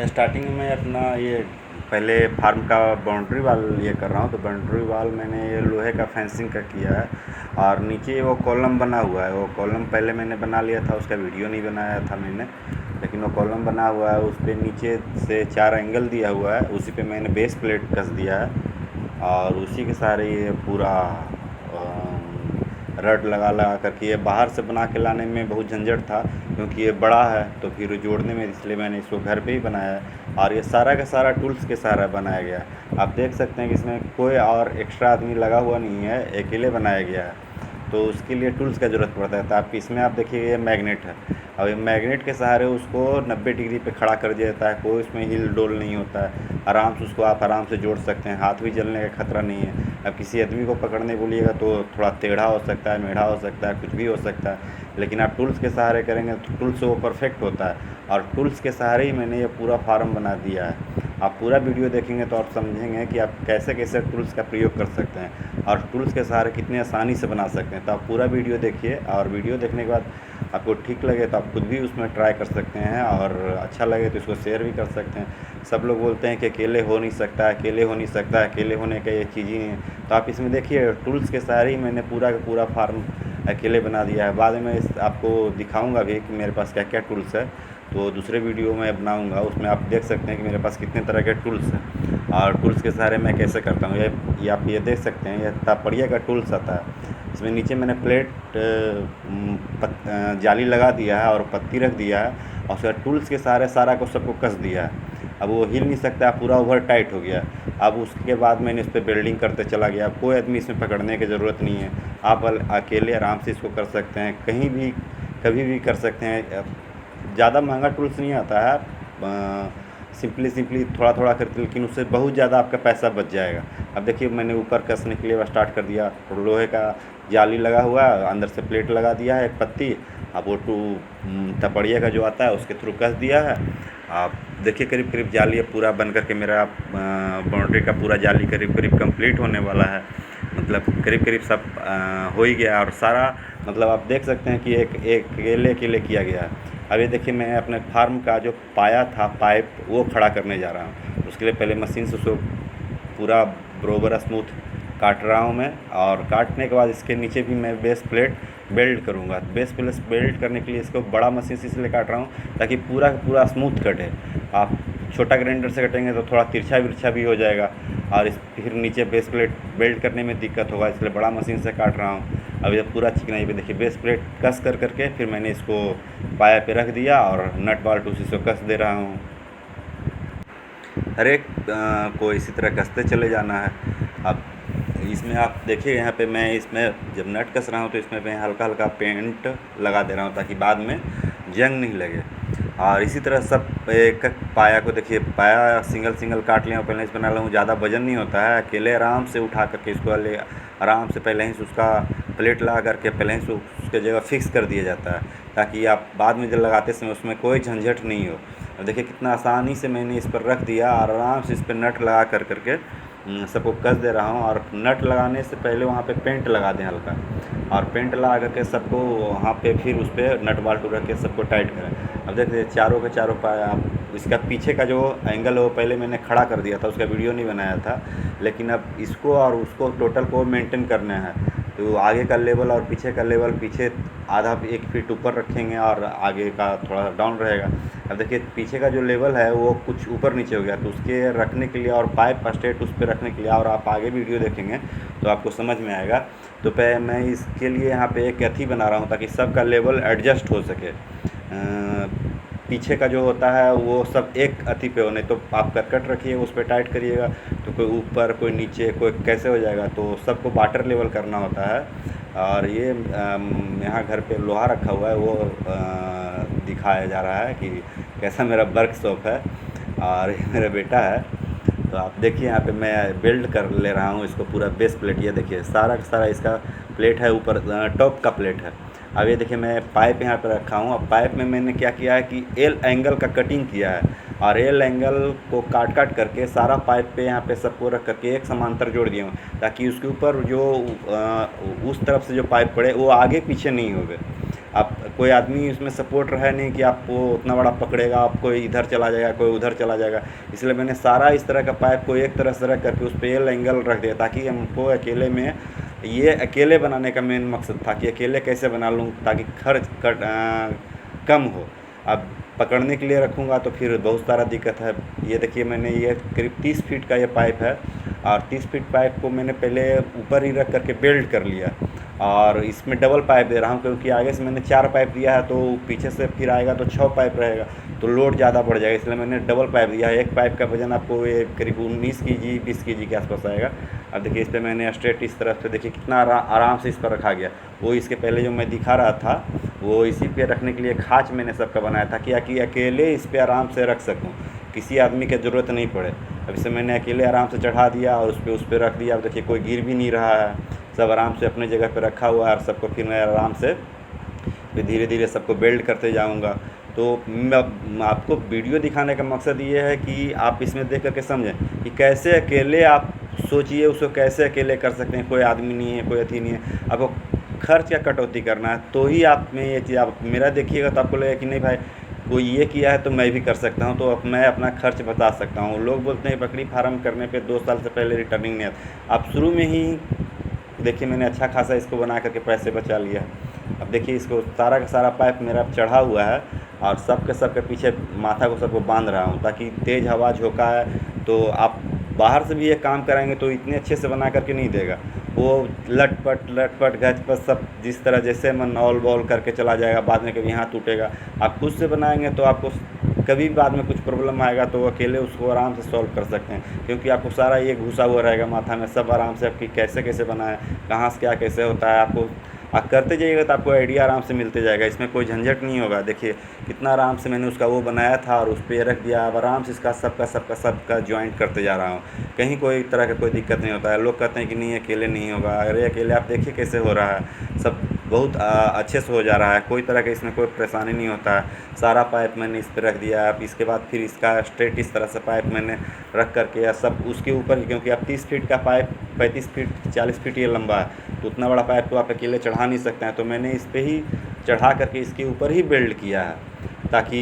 Starting में अपना ये पहले फार्म का बाउंड्री वाल ये कर रहा हूँ। तो बाउंड्री वाल मैंने ये लोहे का फेंसिंग का किया है और नीचे वो कॉलम बना हुआ है। वो कॉलम पहले मैंने बना लिया था, उसका वीडियो नहीं बनाया था मैंने, लेकिन वो कॉलम बना हुआ है। उस पर नीचे से 4 एंगल दिया हुआ है, उसी पे मैंने बेस प्लेट कस दिया है और उसी के सहारे ये पूरा रड लगा लगा करके ये बाहर से बना के लाने में बहुत झंझट था, क्योंकि ये बड़ा है तो फिर जोड़ने में, इसलिए मैंने इसको घर पे ही बनाया है। और ये सारा का सारा टूल्स के सहारा बनाया गया है। आप देख सकते हैं कि इसमें कोई और एक्स्ट्रा आदमी लगा हुआ नहीं है, अकेले बनाया गया है। तो उसके लिए टूल्स का ज़रूरत पड़ता है। तो आप इसमें आप देखिए ये मैग्नेट है, और ये मैग्नेट के सहारे उसको 90 डिग्री पे खड़ा कर दिया जाता है। कोई उसमें हिल डोल नहीं होता है, आराम से उसको आप आराम से जोड़ सकते हैं। हाथ भी जलने का खतरा नहीं है। अब किसी आदमी को पकड़ने बोलिएगा तो थोड़ा टेढ़ा हो सकता है, मेढ़ा हो सकता है, कुछ भी हो सकता है, लेकिन आप टूल्स के सहारे करेंगे तो टूल्स से वो परफेक्ट होता है। और टूल्स के सहारे ही मैंने ये पूरा फार्म बना दिया है। आप पूरा वीडियो देखेंगे तो आप समझेंगे कि आप कैसे कैसे टूल्स का प्रयोग कर सकते हैं और टूल्स के सहारे कितने आसानी से बना सकते हैं। तो आप पूरा वीडियो देखिए, और वीडियो देखने के बाद आपको ठीक लगे तो आप खुद भी उसमें ट्राई कर सकते हैं, और अच्छा लगे तो इसको शेयर भी कर सकते हैं। सब लोग बोलते हैं कि अकेले हो नहीं सकता, अकेले हो नहीं सकता, अकेले होने का ये चीज़ ही नहीं है। तो आप इसमें देखिए टूल्स के सहारे ही मैंने पूरा का पूरा फार्म अकेले बना दिया है। बाद में आपको दिखाऊंगा भी कि मेरे पास क्या क्या टूल्स है, तो दूसरे वीडियो में बनाऊंगा, उसमें आप देख सकते हैं कि मेरे पास कितने तरह के टूल्स हैं और टूल्स के सहारे मैं कैसे करता हूँ। ये आप ये देख सकते हैं, ये तापड़िया का टूल्स आता है। इसमें नीचे मैंने प्लेट जाली लगा दिया है और पत्ती रख दिया है, और उसके बाद टूल्स के सहारे सारा को सबको कस दिया है। अब वो हिल नहीं सकता, पूरा ओवर टाइट हो गया। अब उसके बाद मैंने इस पर वेल्डिंग करते चला गया। अब कोई आदमी इसमें पकड़ने की ज़रूरत नहीं है, आप अकेले आराम से इसको कर सकते हैं, कहीं भी कभी भी कर सकते हैं। ज़्यादा महंगा टूल्स नहीं आता है, सिंपली थोड़ा थोड़ा करके, लेकिन उससे बहुत ज़्यादा आपका पैसा बच जाएगा। अब देखिए मैंने ऊपर कसने के लिए स्टार्ट कर दिया, तो लोहे का जाली लगा हुआ है, अंदर से प्लेट लगा दिया है एक पत्ती। अब वो तपड़िया का जो आता है उसके थ्रू कस दिया है। आप देखिए करीब करीब जाली पूरा बन करके मेरा बाउंड्री का पूरा जाली करीब करीब कंप्लीट होने वाला है। मतलब करीब करीब सब हो ही गया, और सारा मतलब आप देख सकते हैं कि एक अकेले किया गया है। अब ये देखिए मैं अपने फार्म का जो पाया था, पाइप, वो खड़ा करने जा रहा हूँ। उसके लिए पहले मशीन से उसको पूरा बराबर स्मूथ काट रहा हूँ मैं, और काटने के बाद इसके नीचे भी मैं बेस प्लेट बेल्ट करूँगा। बेस प्लेट बेल्ट करने के लिए इसको बड़ा मशीन से इसलिए काट रहा हूँ ताकि पूरा पूरा स्मूथ कटे। आप छोटा ग्राइंडर से कटेंगे तो थोड़ा तिरछा बिरछा भी हो जाएगा, और इस फिर नीचे बेस प्लेट बेल्ट करने में दिक्कत होगा, इसलिए बड़ा मशीन से काट रहा हूँ। अब ये पूरा चिकनाई पे देखिए बेस प्लेट कस करके फिर मैंने इसको पाया पे रख दिया, और नट बाल्ट उसी से कस दे रहा हूँ। हर एक को इसी तरह कसते चले जाना है। अब इसमें आप देखिए यहाँ पे मैं इसमें जब नट कस रहा हूँ तो इसमें मैं हल्का हल्का पेंट लगा दे रहा हूँ ताकि बाद में जंग नहीं लगे। और इसी तरह सब एक पाया को देखिए, पाया सिंगल सिंगल काट लिया पहले इस बना लूँ। ज़्यादा वजन नहीं होता है, अकेले आराम से उठा करके इसको ले आराम से पहले ही से उसका प्लेट लगा करके पहले ही से उसके जगह फिक्स कर दिया जाता है, ताकि आप बाद में जब लगाते समय उसमें कोई झंझट नहीं हो। और देखिए कितना आसानी से मैंने इस पर रख दिया, और आराम से इस पर नट लगा करके सबको कस दे रहा हूँ। और नट लगाने से पहले वहाँ पे पेंट लगा दें हल्का, और पेंट लगा करके सबको वहाँ पे फिर उस पर नट बाल्टू रख के सबको टाइट करें। अब देखिए चारों के चारों पाया, इसका पीछे का जो एंगल है वो पहले मैंने खड़ा कर दिया था, उसका वीडियो नहीं बनाया था, लेकिन अब इसको और उसको टोटल को मेंटेन करना है। तो आगे का लेवल और पीछे का लेवल, पीछे आधा 1 फीट ऊपर रखेंगे और आगे का थोड़ा डाउन रहेगा। अब देखिए पीछे का जो लेवल है वो कुछ ऊपर नीचे हो गया, तो उसके रखने के लिए और पाइप स्ट्रेट उस पर रखने के लिए, और आप आगे वीडियो देखेंगे तो आपको समझ में आएगा। तो मैं इसके लिए यहाँ पे एक अथी बना रहा हूँ ताकि सबका लेवल एडजस्ट हो सके। पीछे का जो होता है वो सब एक अथी पे हो, नहीं तो आप करकट रखिए उस पर टाइट करिएगा तो कोई ऊपर कोई नीचे कोई कैसे हो जाएगा। तो सबको वाटर लेवल करना होता है। और ये यहाँ घर पे लोहा रखा हुआ है, वो दिखाया जा रहा है कि कैसा मेरा वर्कशॉप है, और ये मेरा बेटा है। तो आप देखिए यहाँ पे मैं बिल्ड कर ले रहा हूँ इसको पूरा बेस प्लेट। ये देखिए सारा का सारा इसका प्लेट है, ऊपर टॉप का प्लेट है। अब ये देखिए मैं पाइप यहाँ पे रखा हूँ। अब पाइप में मैंने क्या किया है कि एल एंगल का कटिंग किया है, और एल एंगल को काट करके सारा पाइप पे यहाँ पे सबको रख करके एक समांतर जोड़ दिया हूँ, ताकि उसके ऊपर जो उस तरफ से जो पाइप पड़े वो आगे पीछे नहीं होगे। आप कोई आदमी उसमें सपोर्ट रहा नहीं कि आपको उतना बड़ा पकड़ेगा, आप कोई इधर चला जाएगा, कोई उधर चला जाएगा। इसलिए मैंने सारा इस तरह का पाइप को एक तरह से रख करके उस पर एल एंगल रख दिया, ताकि हमको अकेले में, ये अकेले बनाने का मेन मकसद था कि अकेले कैसे बना लूँ ताकि खर्च कम हो। अब पकड़ने के लिए रखूँगा तो फिर बहुत सारा दिक्कत है। ये देखिए मैंने ये करीब 30 फीट का ये पाइप है, और 30 फीट पाइप को मैंने पहले ऊपर ही रख करके बेल्ट कर लिया, और इसमें डबल पाइप दे रहा हूँ क्योंकि आगे से मैंने 4 पाइप दिया है तो पीछे से फिर आएगा तो 6 पाइप रहेगा, तो लोड ज़्यादा बढ़ जाएगा, इसलिए मैंने डबल पाइप दिया है। एक पाइप का वजन आपको ये करीब 19 केजी 20 केजी के आसपास आएगा। अब देखिए इस पर मैंने स्ट्रेट इस तरफ से, देखिए कितना आराम से इस पर रखा गया। वो इसके पहले जो मैं दिखा रहा था वो इसी पे रखने के लिए खाँच मैंने सबका बनाया था कि अकेले इस पर आराम से रख सकूँ, किसी आदमी की ज़रूरत नहीं पड़े। अब इसे मैंने अकेले आराम से चढ़ा दिया और उस पर रख दिया। अब देखिए कोई गिर भी नहीं रहा है, सब आराम से अपने जगह पे रखा हुआ है, और सबको फिर मैं आराम से फिर धीरे धीरे सबको बेल्ट करते जाऊंगा। तो मैं आपको वीडियो दिखाने का मकसद ये है कि आप इसमें देख करके समझें कि कैसे अकेले, आप सोचिए उसको कैसे अकेले कर सकते हैं, कोई आदमी नहीं है, कोई अथी नहीं है। आपको खर्च का कटौती करना है तो ही आप में ये चीज़, आप मेरा देखिएगा तो आपको लगेगा कि नहीं भाई कोई ये किया है तो मैं भी कर सकता हूँ, तो अब मैं अपना खर्च बता सकता हूँ। लोग बोलते हैं बकरी फार्म करने पे 2 साल से पहले रिटर्निंग नहीं आता। आप शुरू में ही देखिए मैंने अच्छा खासा इसको बना करके पैसे बचा लिया है। अब देखिए इसको सारा का सारा पाइप मेरा चढ़ा हुआ है, और सबके पीछे माथा को सबको बांध रहा हूँ ताकि तेज़ हवा झोंका है तो आप बाहर से भी ये काम कराएंगे तो इतने अच्छे से बना करके नहीं देगा, वो लटपट गजपट सब जिस तरह जैसे मन ऑल बॉल करके चला जाएगा, बाद में कभी हाथ टूटेगा। आप खुद से बनाएंगे तो आपको कभी बाद में कुछ प्रॉब्लम आएगा तो अकेले उसको आराम से सॉल्व कर सकते हैं, क्योंकि आपको सारा ये घुसा हुआ रहेगा माथा में, सब आराम से आपकी कैसे कैसे बनाए, कहाँ से क्या कैसे होता है, आपको आप करते जाइएगा तो आपको आइडिया आराम से मिलते जाएगा। इसमें कोई झंझट नहीं होगा। देखिए कितना आराम से मैंने उसका वो बनाया था और उस पर रख दिया। अब आराम से इसका सबका जॉइंट करते जा रहा हूँ, कहीं कोई तरह का कोई दिक्कत नहीं होता है। लोग कहते हैं कि नहीं अकेले नहीं होगा, अरे अकेले आप देखिए कैसे हो रहा है, सब बहुत अच्छे से हो जा रहा है, कोई तरह का इसमें कोई परेशानी नहीं होता है। सारा पाइप मैंने इस पर रख दिया। अब इसके बाद फिर इसका स्ट्रेट इस तरह से पाइप मैंने रख करके सब उसके ऊपर ही, क्योंकि अब 30 फीट का पाइप 35 फीट 40 फीट ये लंबा है, तो उतना बड़ा पाइप तो आप अकेले चढ़ा नहीं सकते हैं, तो मैंने इस पर ही चढ़ा करके इसके ऊपर ही बेल्ट किया है ताकि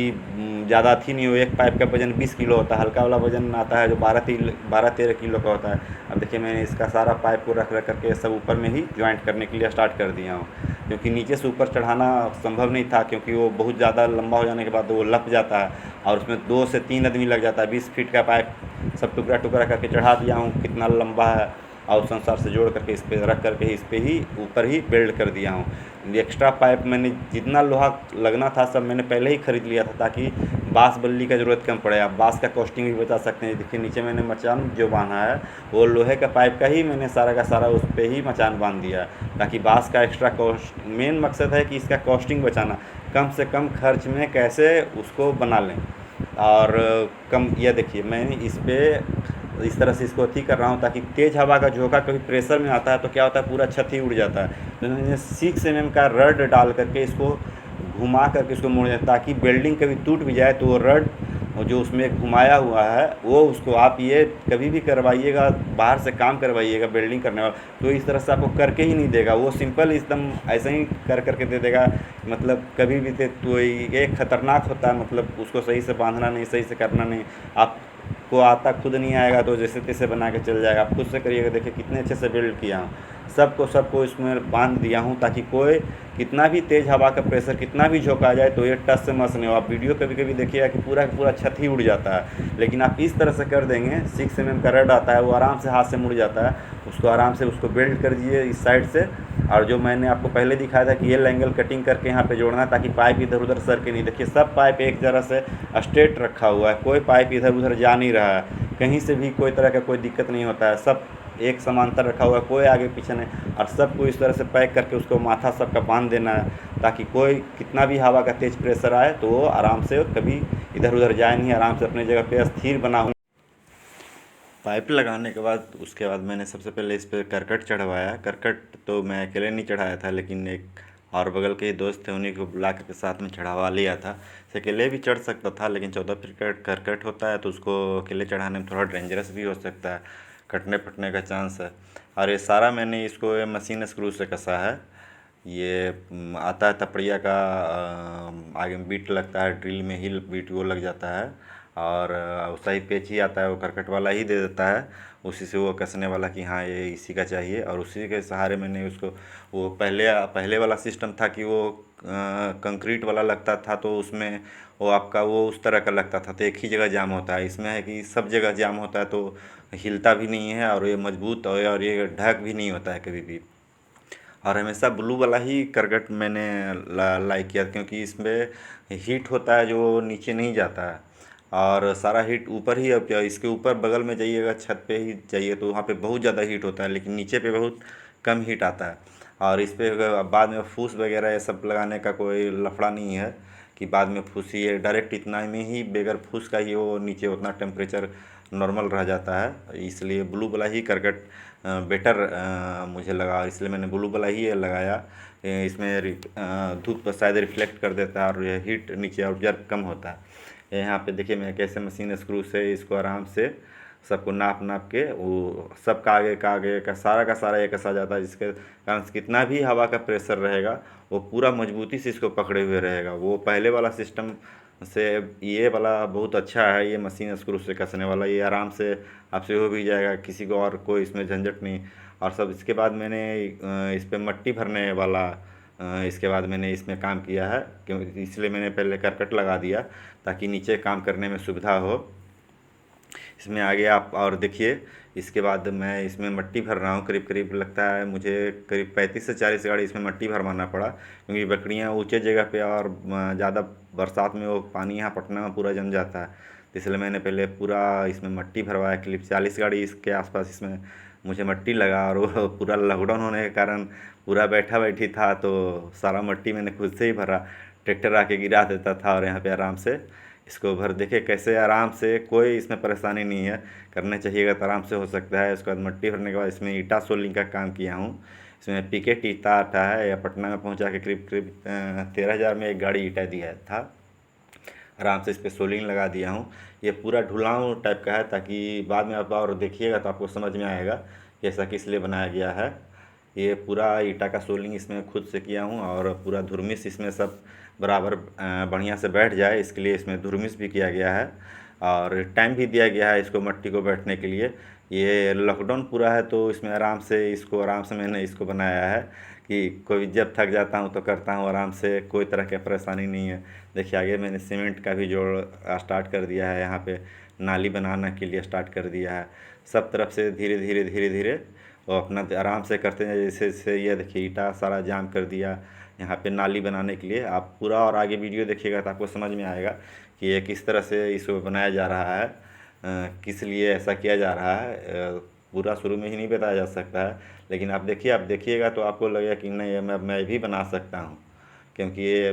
ज़्यादा थी नहीं हो। एक पाइप का वज़न 20 किलो होता है, हल्का वाला वज़न आता है जो 12-13 किलो का होता है। अब देखिए मैंने इसका सारा पाइप को रख करके सब ऊपर में ही ज्वाइंट करने के लिए स्टार्ट कर दिया हूँ, क्योंकि नीचे से ऊपर चढ़ाना संभव नहीं था, क्योंकि वो बहुत ज़्यादा लंबा हो जाने के बाद वो लप जाता है और उसमें 2 से 3 आदमी लग जाता है। 20 फीट का पाइप सब टुकड़ा टुकड़ा करके चढ़ा दिया हूँ, कितना लंबा है, और संसार से जोड़ करके इस पर रख करके इस पर ही ऊपर ही बेल्ट कर दिया हूँ। एक्स्ट्रा पाइप मैंने जितना लोहा लगना था सब मैंने पहले ही ख़रीद लिया था ताकि बांस बल्ली का ज़रूरत कम पड़े। आप बांस का कॉस्टिंग भी बता सकते हैं। देखिए नीचे मैंने मचान जो बांधा है वो लोहे का पाइप का ही मैंने सारा का सारा उस पर ही मचान बांध दिया ताकि बांस का एक्स्ट्रा कॉस्ट, मेन मकसद है कि इसका कॉस्टिंग बचाना, कम से कम खर्च में कैसे उसको बना लें और कम। यह देखिए मैंने इस पर इस तरह से इसको अथी कर रहा हूँ ताकि तेज़ हवा का झोंका कभी प्रेशर में आता है तो क्या होता है पूरा छत ही उड़ जाता है। तो मैंने 6 mm का रड डाल करके इसको घुमा करके इसको मोड़ दिया ताकि बिल्डिंग कभी टूट भी जाए तो वो रड जो उसमें घुमाया हुआ है वो उसको, आप ये कभी भी करवाइएगा बाहर से काम करवाइएगा बिल्डिंग करने वाला तो इस तरह से आपको करके ही नहीं देगा, वो सिंपल एकदम ऐसे ही कर करके दे देगा। मतलब कभी भी दे तो ये खतरनाक होता है, मतलब उसको सही से बांधना नहीं, सही से करना नहीं, आप को आता खुद नहीं आएगा तो जैसे तैसे बना के चल जाएगा। आप खुद से करिएगा। देखिए कितने अच्छे से बिल्ड किया हूँ, सबको इसमें बांध दिया हूँ ताकि कोई कितना भी तेज़ हवा का प्रेशर कितना भी झोंका जाए तो ये टस से मस नहीं हो। आप वीडियो कभी कभी देखिएगा कि पूरा का पूरा छत ही उड़ जाता है, लेकिन आप इस तरह से कर देंगे 6 mm का रड आता है वो आराम से हाथ से मुड़ जाता है, उसको आराम से उसको बेल्ट कर दीजिए इस साइड से। और जो मैंने आपको पहले दिखाया था कि ये एंगल कटिंग करके यहाँ पे जोड़ना है ताकि पाइप इधर उधर सर के नहीं। देखिए सब पाइप एक तरह से स्ट्रेट रखा हुआ है, कोई पाइप इधर उधर जा नहीं रहा है, कहीं से भी कोई तरह का कोई दिक्कत नहीं होता है, सब एक समांतर रखा हुआ है, कोई आगे पीछे नहीं। और सबको इस तरह से पैक करके उसको माथा सबका बांध देना है ताकि कोई कितना भी हवा का तेज़ प्रेशर आए तो वो आराम से कभी इधर उधर जाए नहीं, आराम से अपनी जगह पे स्थिर बना हो। पाइप लगाने के बाद उसके बाद मैंने सबसे पहले इस पर करकट चढ़वाया। करकट तो मैं अकेले नहीं चढ़ाया था, लेकिन एक और बगल के दोस्त थे उन्हीं को बुला के साथ में चढ़ावा लिया था। अकेले भी चढ़ सकता था लेकिन 14 फीट करकट होता है तो उसको अकेले चढ़ाने में थोड़ा डेंजरस भी हो सकता है, कटने फटने का चांस है। और ये सारा मैंने इसको मशीन स्क्रू से कसा है ये आता है तपड़िया का, आगे में बीट लगता है, ड्रिल में ही बीट वो लग जाता है, और वैसा ही पेच ही आता है, वो करकट वाला ही दे देता है, उसी से वो कसने वाला कि हाँ ये इसी का चाहिए। और उसी के सहारे मैंने उसको, वो पहले पहले वाला सिस्टम था कि वो कंक्रीट वाला लगता था, तो उसमें वो आपका वो उस तरह का लगता था, तो एक ही जगह जाम होता है। इसमें है कि सब जगह जाम होता है, तो हिलता भी नहीं है, और ये मजबूत और ये ढक भी नहीं होता है कभी भी। और हमेशा ब्लू वाला ही करकट मैंने लाइक किया, क्योंकि इसमें हीट होता है जो नीचे नहीं जाता है, और सारा हीट ऊपर ही। अब क्या, इसके ऊपर बगल में जाइएगा, छत पे ही जाइए, तो वहाँ पे बहुत ज़्यादा हीट होता है, लेकिन नीचे पे बहुत कम हीट आता है। और इस पे बाद में फूस वगैरह ये सब लगाने का कोई लफड़ा नहीं है कि बाद में फूसिए, डायरेक्ट इतना में ही बगैर फूस का ही वो नीचे उतना टेम्परेचर नॉर्मल रह जाता है। इसलिए ब्लू वाला ही करकट बेटर मुझे लगा, इसलिए मैंने ब्लू वाला ही लगाया। इसमें धूप पर शायद रिफ्लेक्ट कर देता है, और ये हीट नीचे ऑब्जर्व कम होता है। यहाँ पे देखिए मैं कैसे मशीन स्क्रू से इसको आराम से सबको नाप नाप के, वो सब का आगे का सारा ये कसा जाता है, जिसके कारण से कितना भी हवा का प्रेशर रहेगा वो पूरा मजबूती से इसको पकड़े हुए रहेगा। वो पहले वाला सिस्टम से ये वाला बहुत अच्छा है, ये मशीन स्क्रू से कसने वाला, ये आराम से आपसे हो भी जाएगा, किसी को और कोई इसमें झंझट नहीं। और सब इसके बाद मैंने इस पर मट्टी भरने वाला इसके बाद मैंने इसमें काम किया है, क्योंकि इसलिए मैंने पहले करकट लगा दिया ताकि नीचे काम करने में सुविधा हो। इसमें आगे आप और देखिए, इसके बाद मैं इसमें मट्टी भर रहा हूँ, करीब करीब लगता है मुझे करीब 35 से 40 गाड़ी इसमें मट्टी भरवाना पड़ा, क्योंकि बकरियाँ ऊंचे जगह पे, और ज़्यादा बरसात में वो पानी यहाँ पटना में पूरा जम जाता है, तो इसलिए मैंने पहले पूरा इसमें मट्टी भरवाया। करीब 40 गाड़ी इसके आसपास इसमें मुझे मट्टी लगा, और वो पूरा लॉकडाउन होने के कारण पूरा बैठा बैठी था, तो सारा मट्टी मैंने खुद से ही भरा, ट्रैक्टर आके गिरा देता था, और यहाँ पे आराम से इसको भर, देखे कैसे आराम से, कोई इसमें परेशानी नहीं है, करने चाहिएगा तो आराम से हो सकता है। उसके बाद मट्टी भरने के बाद इसमें ईटा सोलिंग का काम किया हूँ। इसमें पिकेट ईटा आता है, या पटना में पहुँचा के करीब करीब 13,000 में एक गाड़ी ईटा दिया था। आराम से इस पर सोलिंग लगा दिया हूँ। ये पूरा ढुलाऊ टाइप का है, ताकि बाद में आप और देखिएगा तो आपको समझ में आएगा कि ऐसा किस लिए बनाया गया है। ये पूरा ईटा का सोलिंग इसमें खुद से किया हूँ, और पूरा धुरमिस इसमें सब बराबर बढ़िया से बैठ जाए, इसके लिए इसमें धुरमिस भी किया गया है, और टाइम भी दिया गया है इसको मट्टी को बैठने के लिए। ये लॉकडाउन पूरा है, तो इसमें आराम से मैंने इसको बनाया है कि कोई जब थक जाता हूँ तो करता हूँ आराम से, कोई तरह की परेशानी नहीं है। देखिए आगे मैंने सीमेंट का भी जोड़ स्टार्ट कर दिया है, यहाँ पे नाली बनाने के लिए स्टार्ट कर दिया है। सब तरफ से धीरे धीरे धीरे धीरे वो अपना आराम से करते हैं। जैसे जैसे ये देखिए ईटा सारा जाम कर दिया यहाँ पे नाली बनाने के लिए। आप पूरा और आगे वीडियो देखिएगा तो आपको समझ में आएगा कि ये किस तरह से इसको बनाया जा रहा है, किस लिए ऐसा किया जा रहा है। पूरा शुरू में ही नहीं बताया जा सकता है, लेकिन आप देखिए, आप देखिएगा तो आपको लगेगा कि नहीं मैं भी बना सकता हूँ। क्योंकि ये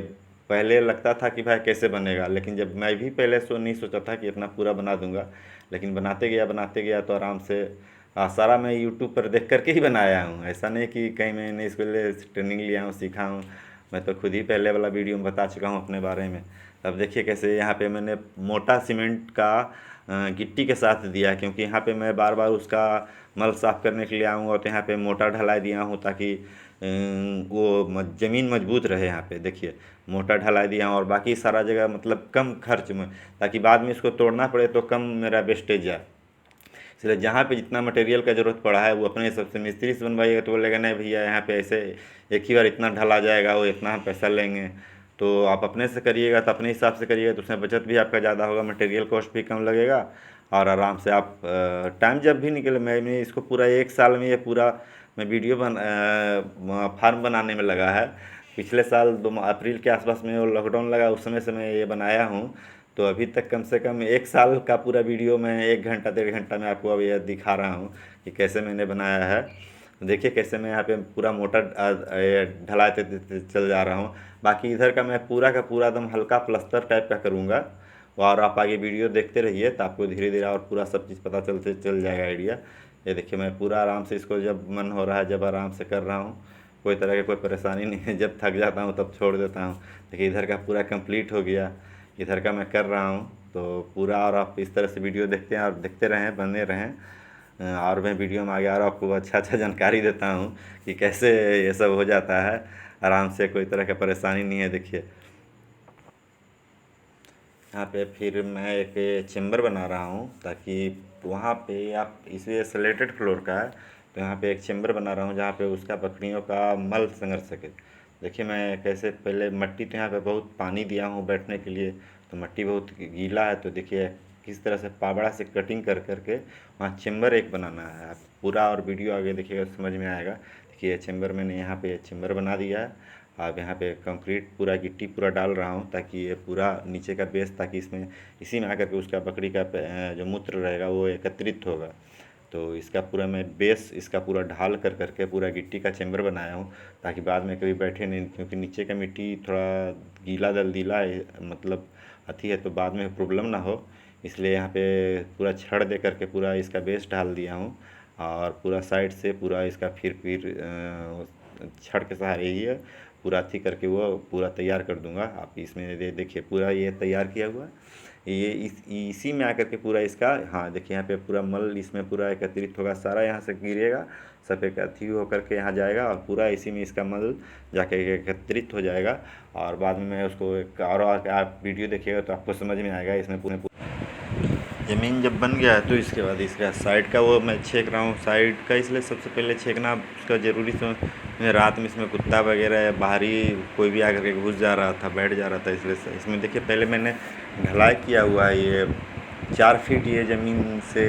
पहले लगता था कि भाई कैसे बनेगा, लेकिन जब मैं भी पहले नहीं सोचा था कि इतना पूरा बना दूंगा, लेकिन बनाते गया तो आराम से सारा मैं यूट्यूब पर देख करके ही बनाया हूँ। ऐसा नहीं कि कहीं मैंने इसके लिए ट्रेनिंग लिया हूँ, सीखा हूँ। मैं तो खुद ही पहले वाला वीडियो में बता चुका हूँ अपने बारे में। अब देखिए कैसे यहाँ पे मैंने मोटा सीमेंट का गिट्टी के साथ दिया, क्योंकि यहाँ पे मैं बार बार उसका मल साफ़ करने के लिए आऊँगा, तो यहाँ पे मोटा ढलाई दिया हूँ ताकि वो ज़मीन मजबूत रहे। यहाँ पे देखिए मोटा ढलाई दिया हूँ, और बाकी सारा जगह मतलब कम खर्च में, ताकि बाद में इसको तोड़ना पड़े तो कम मेरा वेस्टेज जाए। इसलिए जहाँ पे जितना मटेरियल का ज़रूरत पड़ा है वो अपने हिसाब से मिस्त्री से बनवाइएगा तो बोलेगा नहीं भैया यहाँ पे ऐसे एक ही बार इतना ढला जाएगा, वो इतना हम पैसा लेंगे। तो आप अपने से करिएगा तो अपने हिसाब से करिएगा, तो उसमें बचत भी आपका ज़्यादा होगा, मटेरियल कॉस्ट भी कम लगेगा, और आराम से आप टाइम जब भी निकले। मैंने इसको पूरा 1 साल में ये पूरा मैं वीडियो फार्म बनाने में लगा है। पिछले साल 2 अप्रैल के आसपास में वो लॉकडाउन लगा, उस समय से मैं ये बनाया हूँ। तो अभी तक कम से कम 1 साल का पूरा वीडियो मैं 1 घंटा 1.5 घंटा में आपको अब ये दिखा रहा हूँ कि कैसे मैंने बनाया है। देखिए कैसे मैं यहाँ पे पूरा मोटा ढलाते चल जा रहा हूँ। बाकी इधर का मैं पूरा का पूरा एकदम हल्का प्लस्तर टाइप का करूँगा, और आप आगे वीडियो देखते रहिए तो आपको धीरे धीरे और पूरा सब चीज़ पता चल जाएगा आइडिया। ये देखिए मैं पूरा आराम से इसको जब मन हो रहा है जब आराम से कर रहा हूँ, कोई तरह की कोई परेशानी नहीं है। जब थक जाता हूँ तब छोड़ देता हूँ। देखिए इधर का पूरा कंप्लीट हो गया, इधर का मैं कर रहा हूँ तो पूरा। और आप इस तरह से वीडियो देखते हैं और देखते रहें, बने रहें। और मैं वीडियो में आगे आ रहा हूँ, आपको अच्छा जानकारी देता हूँ कि कैसे ये सब हो जाता है आराम से, कोई तरह का परेशानी नहीं है। देखिए यहाँ पे फिर मैं एक चेम्बर बना रहा हूँ ताकि वहाँ पे आप, इसे सलेटेड फ्लोर का है तो यहाँ पे एक चेम्बर बना रहा हूँ जहाँ पे उसका बकरियों का मल संगर सके। देखिए मैं कैसे, पहले मट्टी तो यहाँ पे बहुत पानी दिया हूँ बैठने के लिए, तो मट्टी बहुत गीला है, तो देखिए किस तरह से पाबड़ा से कटिंग कर करके वहाँ चेम्बर एक बनाना है। आप पूरा और वीडियो आगे देखिएगा समझ में आएगा। देखिए चेम्बर मैंने यहाँ पे चेम्बर बना दिया है। अब यहाँ पे कंक्रीट पूरा गिट्टी पूरा डाल रहा हूँ ताकि ये पूरा नीचे का बेस, ताकि इसमें इसी में आकर के उसका बकरी का जो मूत्र रहेगा वो एकत्रित होगा। तो इसका पूरा मैं बेस इसका पूरा ढाल कर करके पूरा गिट्टी का चेम्बर बनाया हूँ ताकि बाद में कभी बैठे नहीं, क्योंकि नीचे का मिट्टी थोड़ा गीला दलदीला है, मतलब अथी है, तो बाद में प्रॉब्लम ना हो, इसलिए यहाँ पे पूरा छड़ दे करके पूरा इसका बेस ढाल दिया हूँ। और पूरा साइड से पूरा इसका फिर छड़ के सहारे ही है पूरा अथी करके वो पूरा तैयार कर दूंगा। आप इसमें देखिए पूरा ये तैयार किया हुआ है, ये इसी में आकर के पूरा इसका, हाँ देखिए यहाँ पे पूरा मल इसमें पूरा एकत्रित होगा, सारा यहाँ से गिरेगा, सब एक अथी होकर के यहाँ जाएगा और पूरा इसी में इसका मल जाके एकत्रित हो जाएगा। और बाद में मैं उसको एक और आप वीडियो देखिएगा तो आपको समझ में आएगा। इसमें पूरे ज़मीन जब बन गया है तो इसके बाद इसका साइड का वो मैं छेक रहा हूँ, साइड का इसलिए सबसे पहले छेकना उसका ज़रूरी में रात में इसमें कुत्ता वगैरह या बाहरी कोई भी आकर के घुस जा रहा था, बैठ जा रहा था, इसलिए इसमें देखिए पहले मैंने ढलाई किया हुआ है। ये 4 फीट ये ज़मीन से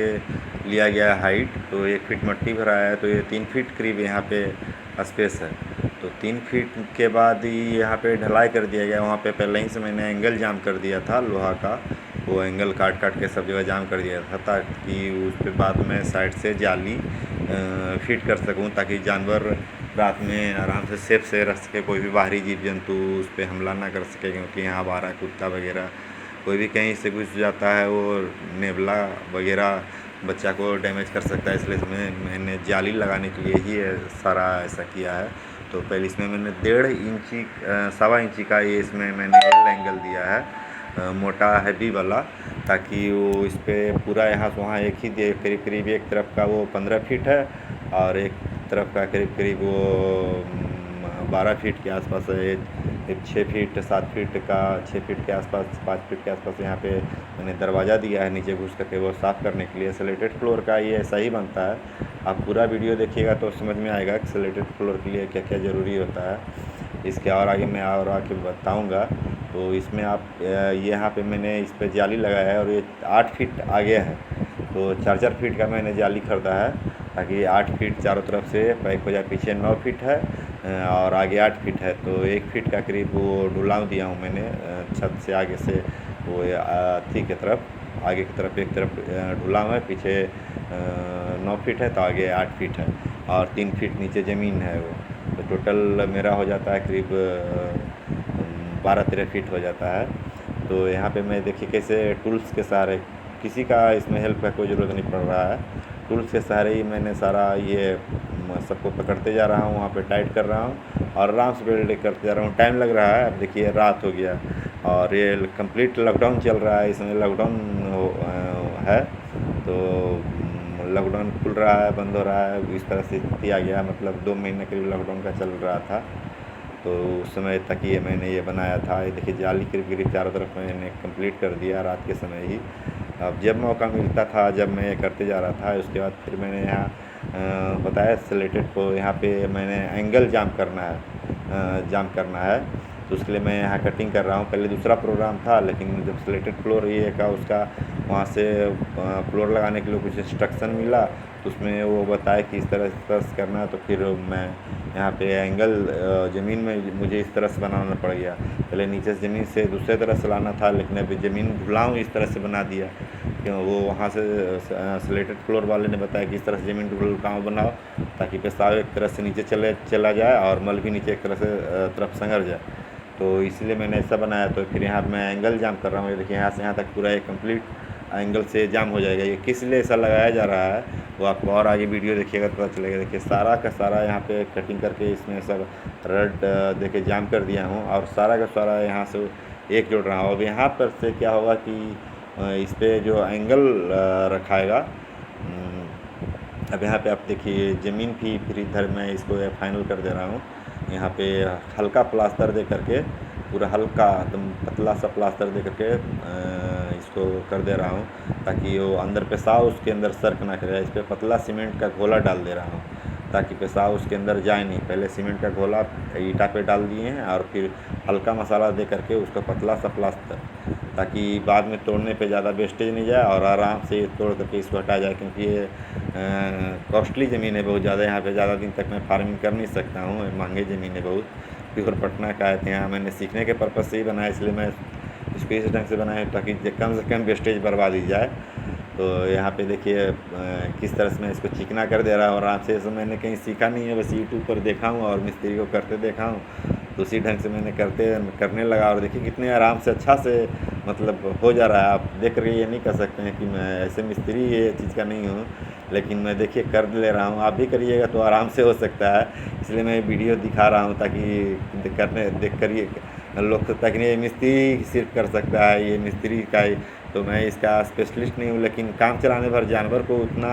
लिया गया है हाइट, तो 1 फीट मट्टी भरा है, तो ये 3 फीट करीब यहाँ पे स्पेस है। तो 3 फीट के बाद ही यहाँ पे ढलाई कर दिया गया। वहाँ पे पहले ही से मैंने एंगल जाम कर दिया था लोहा का, वो एंगल काट काट के सब जगह जाम कर दिया था ताकि उस पर बाद में साइड से जाली फिट कर सकूं, ताकि जानवर रात में आराम से सेफ से रह सके, कोई भी बाहरी जीव जंतु उस पर हमला ना कर सके, क्योंकि यहाँ बाहर कुत्ता वगैरह कोई भी कहीं से घुस जाता है, वो नेवला वगैरह बच्चा को डैमेज कर सकता है, इसलिए इसमें मैंने जाली लगाने के लिए ही सारा ऐसा किया है। तो पहले इसमें मैंने 1.5 इंची 1.25 इंची का ये इसमें मैंने एंगल दिया है मोटा हैवी वाला, ताकि वो इस पर पूरा यहाँ से वहाँ एक ही दे, करीब करीब एक तरफ का वो 15 फीट है और एक तरफ का करीब करीब वो 12 फीट के आसपास है। एक 6 फीट 7 फीट का 6 फीट के आसपास 5 फीट के आसपास यहाँ पे मैंने दरवाज़ा दिया है नीचे घुस करके वो साफ़ करने के लिए। स्लेटेड फ्लोर का ये ऐसा ही बनता है, आप पूरा वीडियो देखिएगा तो समझ में आएगा कि स्लेटेड फ्लोर के लिए क्या क्या ज़रूरी होता है। इसके और आगे मैं और आके बताऊँगा। तो इसमें आप यहाँ पे मैंने इस पर जाली लगाया है और ये 8 फीट आगे है, तो 4-4 फीट का मैंने जाली खरीदा है ताकि 8 फीट चारों तरफ से पैक हो जाए। पीछे 9 फीट है और आगे 8 फीट है, तो 1 फीट का करीब वो ढुलाव दिया हूँ मैंने छत से आगे से वो अथी की तरफ, आगे की तरफ एक तरफ ढुलाव है, पीछे 9 फीट है तो आगे 8 फीट है और 3 फीट नीचे ज़मीन है वो, तो टोटल मेरा हो जाता है करीब 12-13 फीट हो जाता है। तो यहाँ पे मैं देखिए कैसे टूल्स के सहारे, किसी का इसमें हेल्प का कोई ज़रूरत नहीं पड़ रहा है, टूल्स के सहारे ही मैंने सारा ये सबको पकड़ते जा रहा हूँ, वहाँ पे टाइट कर रहा हूँ और आराम से वेल्ड करते जा रहा हूँ। टाइम लग रहा है, अब देखिए रात हो गया और ये कंप्लीट लॉकडाउन चल रहा है, इसमें लॉकडाउन है, तो लॉकडाउन खुल रहा है बंद हो रहा है, इस तरह से स्थिति आ गया, मतलब 2 महीने करीब लॉकडाउन का चल रहा था। तो उस समय तक ये मैंने ये बनाया था। ये देखिए जाली करीब करीब चारों तरफ मैंने कंप्लीट कर दिया रात के समय ही। अब जब मौका मिलता था जब मैं ये करते जा रहा था, उसके बाद फिर मैंने यहाँ बताया स्लेटेड को यहाँ पे मैंने एंगल जाम करना है, तो उसके लिए मैं यहाँ कटिंग कर रहा हूँ। पहले दूसरा प्रोग्राम था, लेकिन जब स्लेटेड फ्लोर ये का उसका वहाँ से फ्लोर लगाने के लिए कुछ इंस्ट्रक्शन मिला, तो उसमें वो बताया कि इस तरह से करना है, तो फिर मैं यहाँ पे एंगल ज़मीन में मुझे इस तरह से बनाना पड़ गया। पहले नीचे से ज़मीन से दूसरे तरह से लाना था, लेकिन अभी ज़मीन ढुलाऊँ इस तरह से बना दिया, क्यों वो वहाँ से स्लेटेड फ्लोर वाले ने बताया कि इस तरह से ज़मीन ढुलाऊँ बनाओ ताकि पेशाब एक तरह से नीचे चला जाए और मल भी नीचे एक तरह से तरफ संगर जाए, तो इसलिए मैंने ऐसा बनाया। तो फिर यहाँ मैं एंगल जाम कर रहा हूँ, देखिए यहाँ से यहाँ तक पूरा एक कंप्लीट एंगल से जाम हो जाएगा। ये किस लिए ऐसा लगाया जा रहा है वो आपको और आगे वीडियो देखिएगा तो पता चलेगा। देखिए सारा का सारा यहाँ पे कटिंग करके इसमें सब रड देखिए जाम कर दिया हूँ और सारा का सारा यहाँ से एक जोड़ रहा हूँ। अब यहाँ पर से क्या होगा कि इस पर जो एंगल रखाएगा अब यहाँ पे आप देखिए ज़मीन भी फिर इधर मैं इसको फाइनल कर दे रहा हूँ। यहाँ पे हल्का प्लास्टर दे करके, पूरा हल्का एकदम पतला सा प्लास्टर दे करके इसको कर दे रहा हूँ, ताकि वो अंदर पेशाब उसके अंदर सर्क ना करे। इस पर पतला सीमेंट का घोला डाल दे रहा हूँ ताकि पेशाब उसके अंदर जाए नहीं। पहले सीमेंट का घोला ईटा पे डाल दिए हैं और फिर हल्का मसाला दे करके उसका पतला सा प्लास्टर, ताकि बाद में तोड़ने पे ज़्यादा वेस्टेज नहीं जाए और आराम से तोड़ करके इसको हटा जाए। क्योंकि ये कॉस्टली ज़मीन है बहुत ज़्यादा, यहाँ पे ज़्यादा दिन तक मैं फार्मिंग कर नहीं सकता हूँ, महंगी ज़मीन है बहुत। प्योर पटना का है, यहाँ मैंने सीखने के पर्पज़ से ही बनाया, इसलिए मैं इसको इस ढंग से बनाया ताकि कम से कम वेस्टेज बर्बाद ही जाए। तो यहाँ पे देखिए किस तरह से मैं इसको चिकना कर दे रहा हूँ आराम से। इसको मैंने कहीं सीखा नहीं है, बस यूट्यूब पर देखा हूँ और मिस्त्री को करते देखा हूँ, तो उसी ढंग से मैंने करने लगा। और देखिए कितने आराम से अच्छा से मतलब हो जा रहा है। आप देख कर ये नहीं कह सकते हैं कि मैं ऐसे मिस्त्री ये चीज़ का नहीं हूँ, लेकिन मैं देखिए कर ले रहा हूँ। आप भी करिएगा तो आराम से हो सकता है, इसलिए मैं वीडियो दिखा रहा हूँ ताकि करने देख कर ये लोग सोचता है कि ये मिस्त्री सिर्फ कर सकता है, ये मिस्त्री का ही। तो मैं इसका स्पेशलिस्ट नहीं हूँ, लेकिन काम चलाने भर जानवर को उतना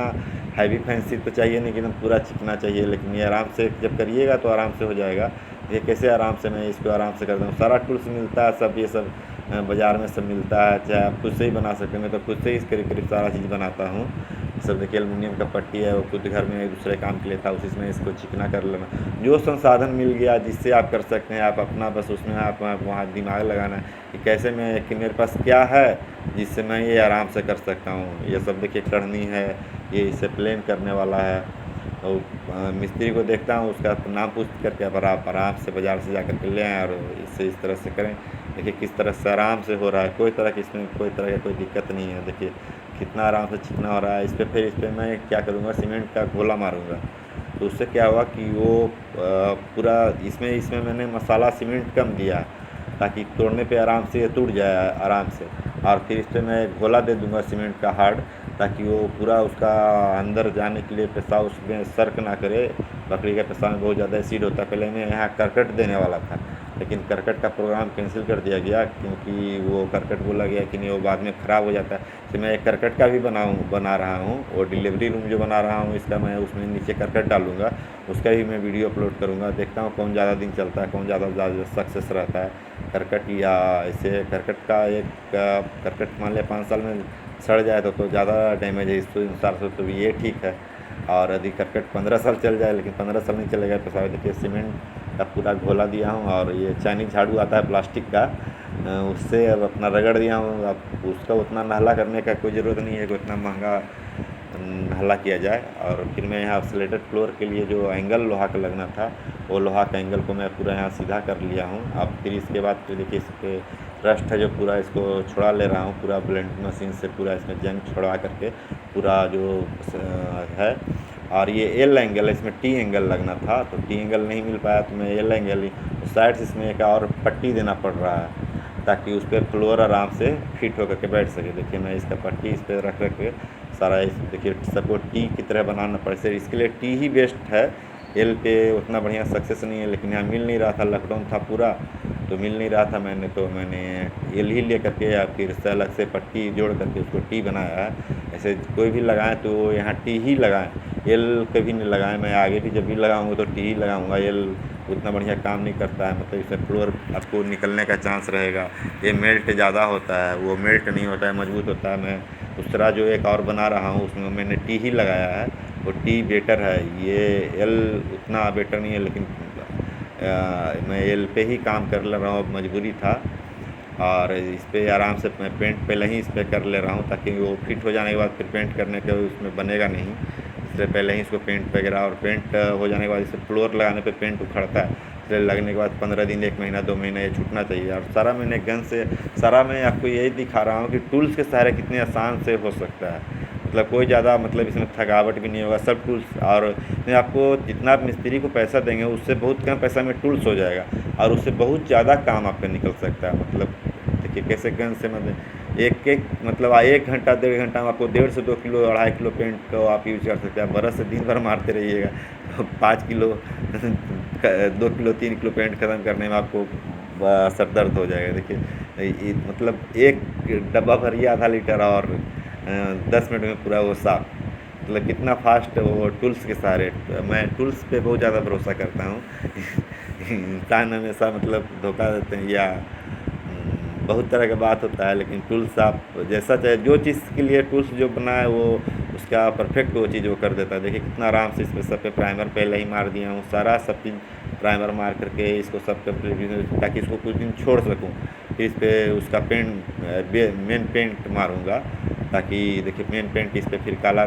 हैवी फैंसी तो चाहिए नहीं कि एकदम पूरा चिकना चाहिए, लेकिन ये आराम से जब करिएगा तो आराम से हो जाएगा। ये कैसे आराम से मैं इसको आराम से करता हूँ। सारा टूल्स मिलता है, सब ये सब बाज़ार में सब मिलता है, चाहे आप खुद से ही बना सकते हैं। मैं तो खुद से ही करीब करीब सारा चीज़ बनाता हूँ। सब देखिए एलुमिनियम का पट्टी है, वो खुद घर में एक दूसरे काम के लिए था, उसी में इसको चिकना कर लेना। जो संसाधन मिल गया जिससे आप कर सकते हैं, आप अपना बस उसमें आप वहाँ दिमाग लगाना है कि कैसे मैं कि मेरे पास क्या है जिससे मैं ये आराम से कर सकता हूँ। ये सब देखिए कढ़नी है, ये इसे प्लेन करने वाला है। और मिस्त्री को देखता हूँ, उसका नाम पूछ करके आप आराम से बाज़ार से जा कर के ले आएँ और इसे इस तरह से करें। देखिए किस तरह से आराम से हो रहा है, कोई तरह की इसमें कोई तरह की कोई दिक्कत नहीं है। देखिए कितना आराम से चिकना हो रहा है। फिर इस पर मैं क्या करूँगा, सीमेंट का घोला मारूँगा, तो उससे क्या हुआ कि वो पूरा इसमें मैंने मसाला सीमेंट कम दिया ताकि तोड़ने पे आराम से ये टूट जाए आराम से। और फिर इस पर मैं घोला दे दूँगा सीमेंट का हार्ड, ताकि वो पूरा उसका अंदर जाने के लिए पेशाब उसमें सर्क ना करे। बकरी का पेशाब में बहुत ज़्यादा एसिड होता है। पहले मैं यहाँ करकट देने वाला था, लेकिन करकट का प्रोग्राम कैंसिल कर दिया गया, क्योंकि वो करकट बोला गया कि नहीं वो बाद में ख़राब हो जाता है। तो मैं एक करकट का भी बना रहा हूँ, और डिलीवरी रूम जो बना रहा हूँ इसका मैं उसमें नीचे करकट डालूँगा, उसका भी मैं वीडियो अपलोड करूँगा। देखता हूँ कौन ज़्यादा दिन चलता है, कौन ज़्यादा सक्सेस रहता है, करकट या ऐसे। करकट का एक करकट मान लिया 5 साल में सड़ जाए तो ज़्यादा डैमेज है, इसको हिसाब से तो ये ठीक है। और यदि करकट 15 साल चल जाए, लेकिन 15 साल नहीं चलेगा तो सारे देखिए सीमेंट का पूरा घोला दिया हूँ। और ये चाइनीज झाड़ू आता है प्लास्टिक का, उससे अब अपना रगड़ दिया हूँ। अब उसका उतना नहला करने का कोई ज़रूरत नहीं है कि उतना महंगा हल्ला किया जाए। और फिर मैं यहाँ स्लेटेड फ्लोर के लिए जो एंगल लोहा का लगना था, वो लोहा का एंगल को मैं पूरा यहाँ सीधा कर लिया हूँ। अब फिर इसके बाद फिर देखिए इस पर रस्ट है जो पूरा इसको छुड़ा ले रहा हूँ, पूरा ब्लेंड मशीन से पूरा इसमें जंग छुड़वा करके पूरा जो है। और ये एल एंगल है, इसमें टी एंगल लगना था, तो टी एंगल नहीं मिल पाया तो मैं एल एंगल ही साइड से इसमें एक और पट्टी देना पड़ रहा है, ताकि उस पर फ्लोर आराम से फिट होकर के बैठ सके। देखिए मैं इसका पट्टी इस पर रख के सारा इस देखिए सबको टी की तरह बनाना पड़े से, इसके लिए टी ही बेस्ट है। एल पे उतना बढ़िया सक्सेस नहीं है, लेकिन यहाँ मिल नहीं रहा था, लॉकडाउन था पूरा तो मिल नहीं रहा था। मैंने एल ही ले करके या फिर से अलग से पट्टी जोड़ करके उसको टी बनाया है। ऐसे कोई भी लगाएं तो यहाँ टी ही लगाएं, एल कभी नहीं लगाएं। मैं आगे भी जब भी लगाऊंगा तो टी ही लगाऊंगा, एल उतना बढ़िया काम नहीं करता है। मतलब इससे फ्लोर आपको निकलने का चांस रहेगा। ये मेल्ट ज़्यादा होता है, वो मेल्ट नहीं होता है, मजबूत होता है। मैं उस तरह जो एक और बना रहा हूँ उसमें मैंने टी ही लगाया है, वो टी बेटर है। ये एल उतना बेटर नहीं है, लेकिन मैं एल पे ही काम कर ले रहा हूँ, मजबूरी था। और इस पर आराम से मैं पेंट पहले ही इस पर कर ले रहा हूँ, ताकि वो फिट हो जाने के बाद फिर पेंट करने के उसमें बनेगा नहीं, इसलिए पहले ही इसको पेंट वगैरह। और पेंट हो जाने के बाद इसे फ्लोर लगाने पे पेंट उखड़ता है, इसलिए लगने के बाद 15 दिन, 1 महीना, 2 महीना ये छूटना चाहिए। और सारा मैंने गन से सारा मैं आपको यही दिखा रहा हूँ कि टूल्स के सहारे कितने आसान से हो सकता है। मतलब कोई ज़्यादा मतलब इसमें थकावट भी नहीं होगा, सब टूल्स। और मैं आपको जितना आप मिस्त्री को पैसा देंगे उससे बहुत कम पैसा में टूल्स हो जाएगा, और उससे बहुत ज़्यादा काम आपका निकल सकता है। मतलब देखिए कैसे गन से मतलब एक मतलब 1 घंटा 1.5 घंटा में आपको 1.5 से 2 किलो 2.5 किलो पेंट को आप यूज कर सकते हैं। बरस से दिन भर मारते रहिएगा तो 5 किलो 2 किलो 3 किलो पेंट ख़त्म करने में आपको सर दर्द हो जाएगा। देखिए मतलब एक डब्बा भरिए आधा लीटर और 10 मिनट में पूरा वो साफ। मतलब कितना फास्ट वो टूल्स के सहारे। मैं टूल्स पे बहुत ज़्यादा भरोसा करता हूँ इंसान हमेशा मतलब धोखा देते हैं या बहुत तरह का बात होता है, लेकिन टूल्स आप जैसा चाहे जो चीज़ के लिए टूल्स जो बना है वो उसका परफेक्ट वो चीज़ वो कर देता है। देखिए कितना आराम से इसमें सब पे प्राइमर पहले ही मार दिया हूँ, सारा सब चीज़ प्राइमर मार करके इसको सब कंप्लीट, ताकि इसको कुछ दिन छोड़ सकूँ। फिर इस पर उसका पेंट मेन पेंट मारूँगा, ताकि देखिए मेन पेंट इस पर फिर काला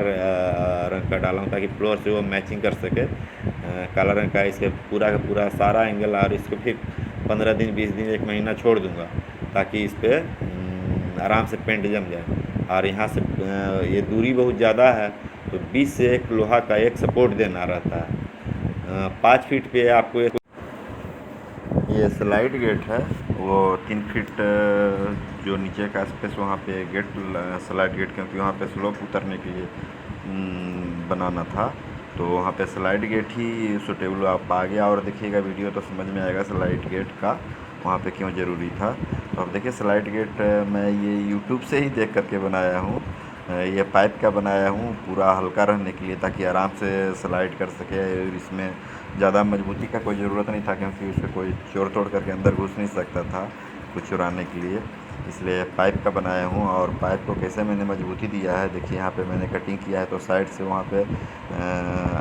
रंग का डाला हूँ ताकि फ्लोर से वो मैचिंग कर सके। काला रंग का इस पर पूरा का पूरा सारा एंगल, और इसको फिर 15 दिन 20 दिन 1 महीना छोड़ दूँगा ताकि इस पर आराम से पेंट जम जाए। और यहाँ से ये दूरी बहुत ज़्यादा है तो 20 से एक लोहा का एक सपोर्ट देना रहता है। 5 फीट पे आपको एक ये स्लाइड गेट है, वो 3 फीट जो नीचे का स्पेस वहाँ पे गेट स्लाइड गेट, क्योंकि वहाँ पे स्लोप उतरने के लिए बनाना था, तो वहाँ पे स्लाइड गेट ही सूटेबल। आप आगे और देखिएगा वीडियो तो समझ में आएगा स्लाइड गेट का वहाँ पे क्यों ज़रूरी था। तो अब देखिए स्लाइड गेट मैं ये यूट्यूब से ही देख करके बनाया हूँ। ये पाइप का बनाया हूँ पूरा हल्का रहने के लिए, ताकि आराम से स्लाइड कर सके। इसमें ज़्यादा मजबूती का कोई ज़रूरत नहीं था, क्योंकि उसमें कोई चोर तोड़ करके अंदर घुस नहीं सकता था कुछ चुराने के लिए, इसलिए पाइप का बनाया हूँ। और पाइप को कैसे मैंने मजबूती दिया है, देखिए यहाँ पे मैंने कटिंग किया है, तो साइड से वहाँ पे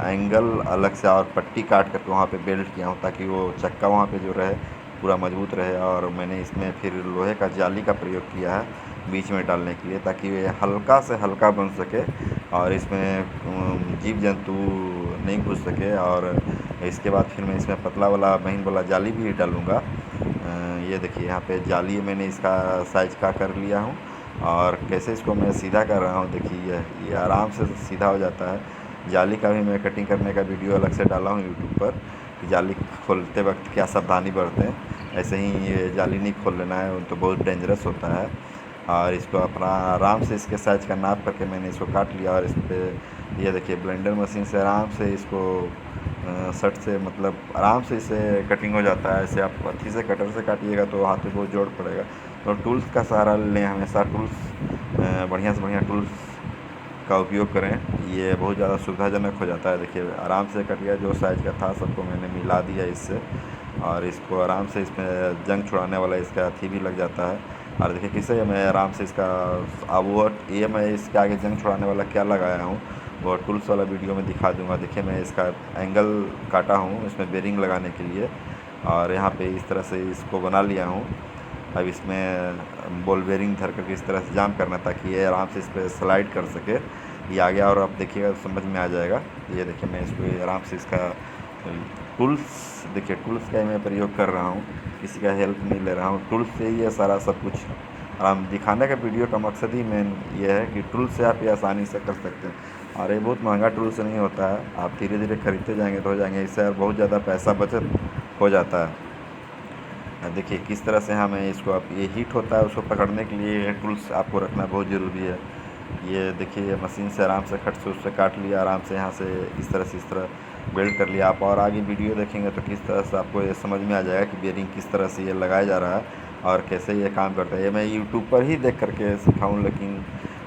एंगल अलग से और पट्टी काट करके वहाँ पे बेल्ट किया हूँ, ताकि वो चक्का वहाँ पे जो रहे पूरा मजबूत रहे। और मैंने इसमें फिर लोहे का जाली का प्रयोग किया है बीच में डालने के लिए, ताकि ये हल्का से हल्का बन सके और इसमें जीव जंतु नहीं घुस सके। और इसके बाद फिर मैं इसमें पतला वाला महीन वाला जाली भी डालूँगा। ये देखिए यहाँ पे जाली मैंने इसका साइज का कर लिया हूँ, और कैसे इसको मैं सीधा कर रहा हूँ देखिए, ये आराम से सीधा हो जाता है। जाली का भी मैं कटिंग करने का वीडियो अलग से डाला हूँ यूट्यूब पर, कि जाली खोलते वक्त क्या सावधानी बरतें। ऐसे ही ये जाली नहीं खोल लेना है, तो बहुत डेंजरस होता है। और इसको अपना आराम से इसके साइज का नाप करके मैंने इसको काट लिया, और इस पर ये देखिए ब्लेंडर मशीन से आराम से इसको सट से मतलब आराम से इसे कटिंग हो जाता है। ऐसे आप अथी से कटर से काटिएगा तो हाथ में बहुत जोड़ पड़ेगा, तो टूल्स का सहारा लें हमेशा। टूल्स बढ़िया से बढ़िया टूल्स का उपयोग करें, ये बहुत ज़्यादा सुविधाजनक हो जाता है। देखिए आराम से कट गया, जो साइज़ का था सबको मैंने मिला दिया इससे, और इसको आराम से इसमें जंग छुड़ाने वाला इसका अथी भी लग जाता है। और देखिए किसे मैं आराम से इसका अब वो ये मैं इसके आगे जंग छुड़ाने वाला क्या लगाया हूँ वो टूल्स वाला वीडियो में दिखा दूँगा। देखिए मैं इसका एंगल काटा हूँ इसमें बेरिंग लगाने के लिए, और यहाँ पे इस तरह से इसको बना लिया हूँ। अब इसमें बॉल बेरिंग धर करके इस तरह से जाम करना, ताकि ये आराम से इस पर स्लाइड कर सके। ये आ गया, और अब देखिएगा समझ में आ जाएगा। ये देखिए मैं इसको आराम से इसका टूल्स, देखिए टूल्स का मैं प्रयोग कर रहा हूँ, किसी का हेल्प नहीं ले रहा हूँ, टूल्स से ही ये सारा सब कुछ आराम दिखाने का वीडियो का मकसद ही मेन ये है कि टूल्स से आप ये आसानी से कर सकते हैं। और ये बहुत महंगा टूल से नहीं होता है, आप धीरे धीरे खरीदते जाएंगे तो हो जाएंगे, इससे और बहुत ज़्यादा पैसा बचत हो जाता है। देखिए किस तरह से हमें इसको, अब ये हीट होता है उसको पकड़ने के लिए टूल्स आपको रखना बहुत ज़रूरी है। ये देखिए ये मशीन से आराम से खट से उससे काट लिया, आराम से यहाँ से इस तरह बेल्ट कर लिया। आप और आगे वीडियो देखेंगे तो किस तरह से आपको ये समझ में आ जाएगा कि बेरिंग किस तरह से ये लगाया जा रहा है और कैसे ये काम करता है। ये मैं यूट्यूब पर ही देख करके सिखाऊँ, लेकिन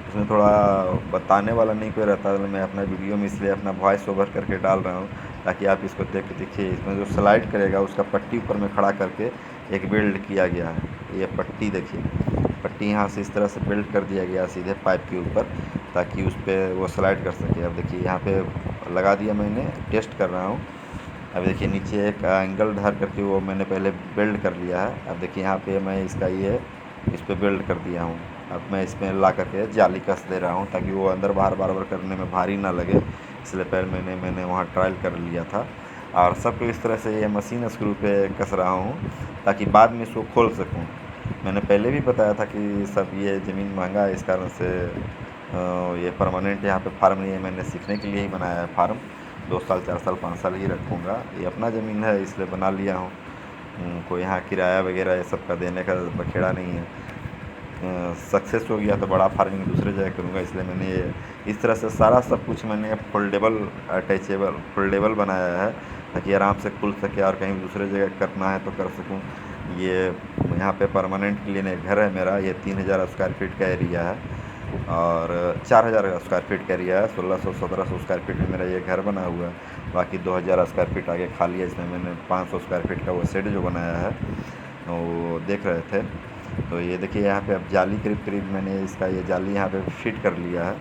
उसमें थोड़ा बताने वाला नहीं कोई रहता, तो मैं अपना वीडियो में इसलिए अपना वॉइस ओवर करके डाल रहा हूँ, ताकि आप इसको देख के देखिए। इसमें जो स्लाइड करेगा उसका पट्टी ऊपर में खड़ा करके एक बेल्ट किया गया है। ये पट्टी देखिए, पट्टी यहाँ से इस तरह से बेल्ट कर दिया गया सीधे पाइप के ऊपर, ताकि उस पर वो स्लाइड कर सके। अब देखिए यहाँ पे लगा दिया, मैंने टेस्ट कर रहा हूँ। अब देखिए नीचे एक एंगल धर करके वो मैंने पहले बेल्ट कर लिया है। अब देखिए यहाँ पे मैं इसका ये इस पर बेल्ट कर दिया हूँ। अब मैं इसमें ला करके जाली कस दे रहा हूँ, ताकि वो अंदर बाहर बार बार करने में भारी ना लगे, इसलिए पहले मैंने वहाँ ट्रायल कर लिया था। और सबको इस तरह से ये मशीन स्क्रू पे कस रहा हूँ, ताकि बाद में इसको खोल सकूँ। मैंने पहले भी बताया था कि सब ये ज़मीन महंगा है, इस कारण से ये परमानेंट यहाँ पे फार्म नहीं है, मैंने सीखने के लिए ही बनाया है फार्म। 2 साल 4 साल 5 साल ही रखूँगा, ये अपना ज़मीन है इसलिए बना लिया हूँ। कोई यहाँ किराया वगैरह ये सब का देने का बखेड़ा नहीं है। सक्सेस हो गया तो बड़ा फार्मिंग दूसरे जगह करूँगा, इसलिए मैंने ये इस तरह से सारा सब कुछ मैंने फोल्डेबल अटैचेबल फोल्डेबल बनाया है, ताकि आराम से खुल सके और कहीं दूसरे जगह करना है तो कर सकूँ। ये यहाँ पे परमानेंट के लिए नहीं घर है मेरा, ये 3000 स्क्वायर फीट का एरिया है। और 4000 स्क्वायर फीट का एरिया है। 1600-1700 स्क्वायर फीट में मेरा ये घर बना हुआ है। बाकी 2000 स्क्वायर फीट आगे खाली है, इसमें मैंने 500 स्क्वायर फीट का वो शेड जो बनाया है वो देख रहे थे। तो ये देखिए यहाँ पे अब जाली करीब मैंने इसका ये जाली यहाँ पे फिट कर लिया है,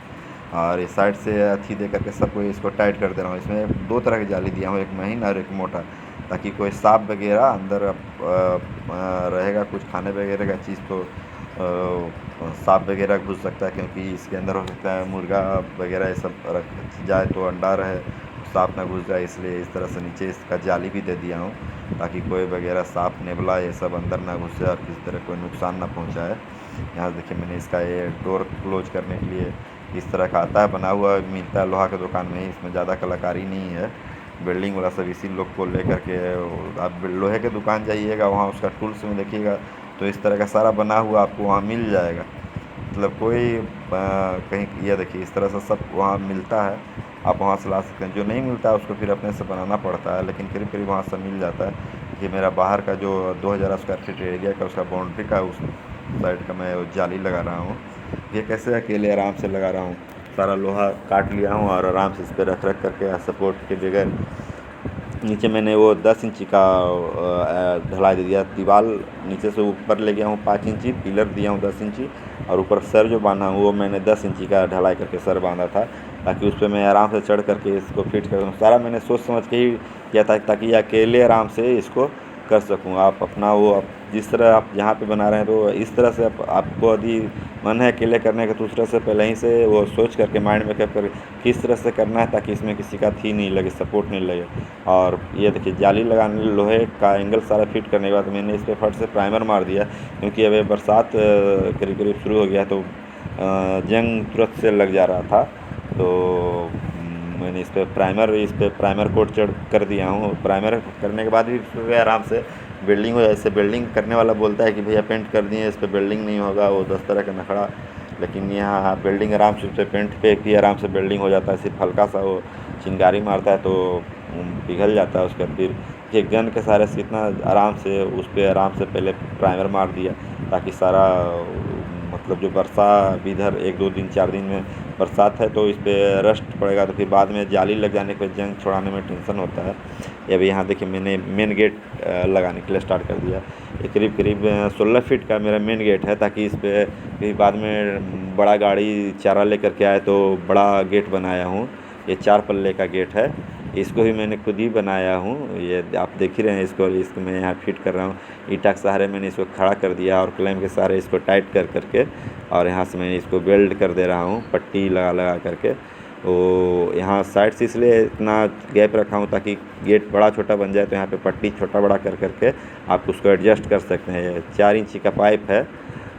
और इस साइड से अथी दे करके सबको इसको टाइट कर दे रहा हूँ। इसमें 2 तरह की जाली दिया हूँ, एक महीन और एक मोटा, ताकि कोई सांप वगैरह अंदर रहेगा, कुछ खाने वगैरह का चीज़ तो सांप वगैरह घुस सकता है, क्योंकि इसके अंदर हो सकता है मुर्गा वगैरह ये सब रख जाए तो अंडा रहे, सांप ना घुस जाए। इसलिए इस तरह से नीचे इसका जाली भी दे दिया हूँ, ताकि कोई वगैरह सांप नेवला ये सब अंदर ना घुसे और किसी तरह कोई नुकसान ना पहुँचाए। यहाँ देखिए मैंने इसका ये डोर क्लोज करने के लिए इस तरह का आता है, बना हुआ मिलता है लोहा के दुकान में ही। इसमें ज़्यादा कलाकारी नहीं है, बिल्डिंग वाला सब इसी लोग को लेकर के। आप लोहे के दुकान जाइएगा, वहाँ उसका टूल्स में देखिएगा तो इस तरह का सारा बना हुआ आपको वहाँ मिल जाएगा। मतलब कोई कहीं ये देखिए इस तरह से सब वहाँ मिलता है, आप वहाँ से ला सकते हैं। जो नहीं मिलता है उसको फिर अपने से बनाना पड़ता है, लेकिन करीब वहाँ से मिल जाता है। ये मेरा बाहर का जो 2000 स्क्वायर फीट एरिया का उसका बाउंड्री का उस साइड का मैं जाली लगा रहा हूँ। ये कैसे अकेले आराम से लगा रहा हूँ, सारा लोहा काट लिया हूँ और आराम से इस पर रख करके सपोर्ट के बगैर नीचे मैंने वो 10 इंची का ढलाई दे दिया। दीवार नीचे से ऊपर ले गया हूँ 5 इंची, पिलर दिया हूँ 10 इंची, और ऊपर सर जो बांधा हूँ वो मैंने 10 इंची का ढलाई करके सर बांधा था, ताकि उस पर मैं आराम से चढ़ करके इसको फिट कर दूँ। सारा मैंने सोच समझ के ही किया था, ताकि अकेले आराम से इसको कर सकूँ। आप अपना वो जिस तरह आप जहाँ पे बना रहे हैं तो इस तरह से आपको यदि मन है अकेले करने का, तो उस तरह से पहले ही से वो सोच करके माइंड में कर किस तरह से करना है, ताकि इसमें किसी का थी नहीं लगे, सपोर्ट नहीं लगे। और ये देखिए जाली लगाने लोहे का एंगल सारा फिट करने के बाद मैंने इस पर फट से प्राइमर मार दिया, क्योंकि अब बरसात करीब शुरू हो गया, तो जंग तुरंत से लग जा रहा था। तो मैंने इस पर प्राइमर कोट चढ़ कर दिया हूँ। प्राइमर करने के बाद भी इस पर आराम से बिल्डिंग हो जाए। इससे बिल्डिंग करने वाला बोलता है कि भैया पेंट कर दिए, इस पर बिल्डिंग नहीं होगा, वो 10 तरह का नखड़ा। लेकिन यहाँ बिल्डिंग आराम से, उस पर पेंट पे भी आराम से बिल्डिंग हो जाता है। सिर्फ हल्का सा वो चिंगारी मारता है तो पिघल जाता है उसका। फिर एक गन के सहारे से कितना आराम से उस पर आराम से पहले प्राइमर मार दिया, ताकि सारा मतलब जो बरसा इधर 1-2 दिन 4 दिन में बरसात है तो इस पर रस्ट पड़ेगा, तो फिर बाद में जाली लग जाने के बाद जंग छुड़ाने में टेंशन होता है। अभी यहाँ देखिए मैंने मेन गेट लगाने के लिए स्टार्ट कर दिया। ये करीब 16 फीट का मेरा मेन गेट है, ताकि इस पर फिर बाद में बड़ा गाड़ी चारा लेकर के आए तो बड़ा गेट बनाया हूँ। ये 4 पल्ले का गेट है, इसको भी मैंने खुद ही बनाया हूँ। ये आप देख ही रहे हैं, इसको मैं यहाँ फिट कर रहा हूँ। ईंटा के सहारे मैंने इसको खड़ा कर दिया और क्लैंप के सहारे इसको टाइट कर करके, और यहाँ से मैं इसको वेल्ड कर दे रहा हूँ पट्टी लगा करके। वो यहाँ साइड से इसलिए इतना गैप रखा हूँ ताकि गेट बड़ा छोटा बन जाए, तो यहाँ पे पट्टी छोटा बड़ा कर करके आप उसको एडजस्ट कर सकते हैं। 4 इंची का पाइप है,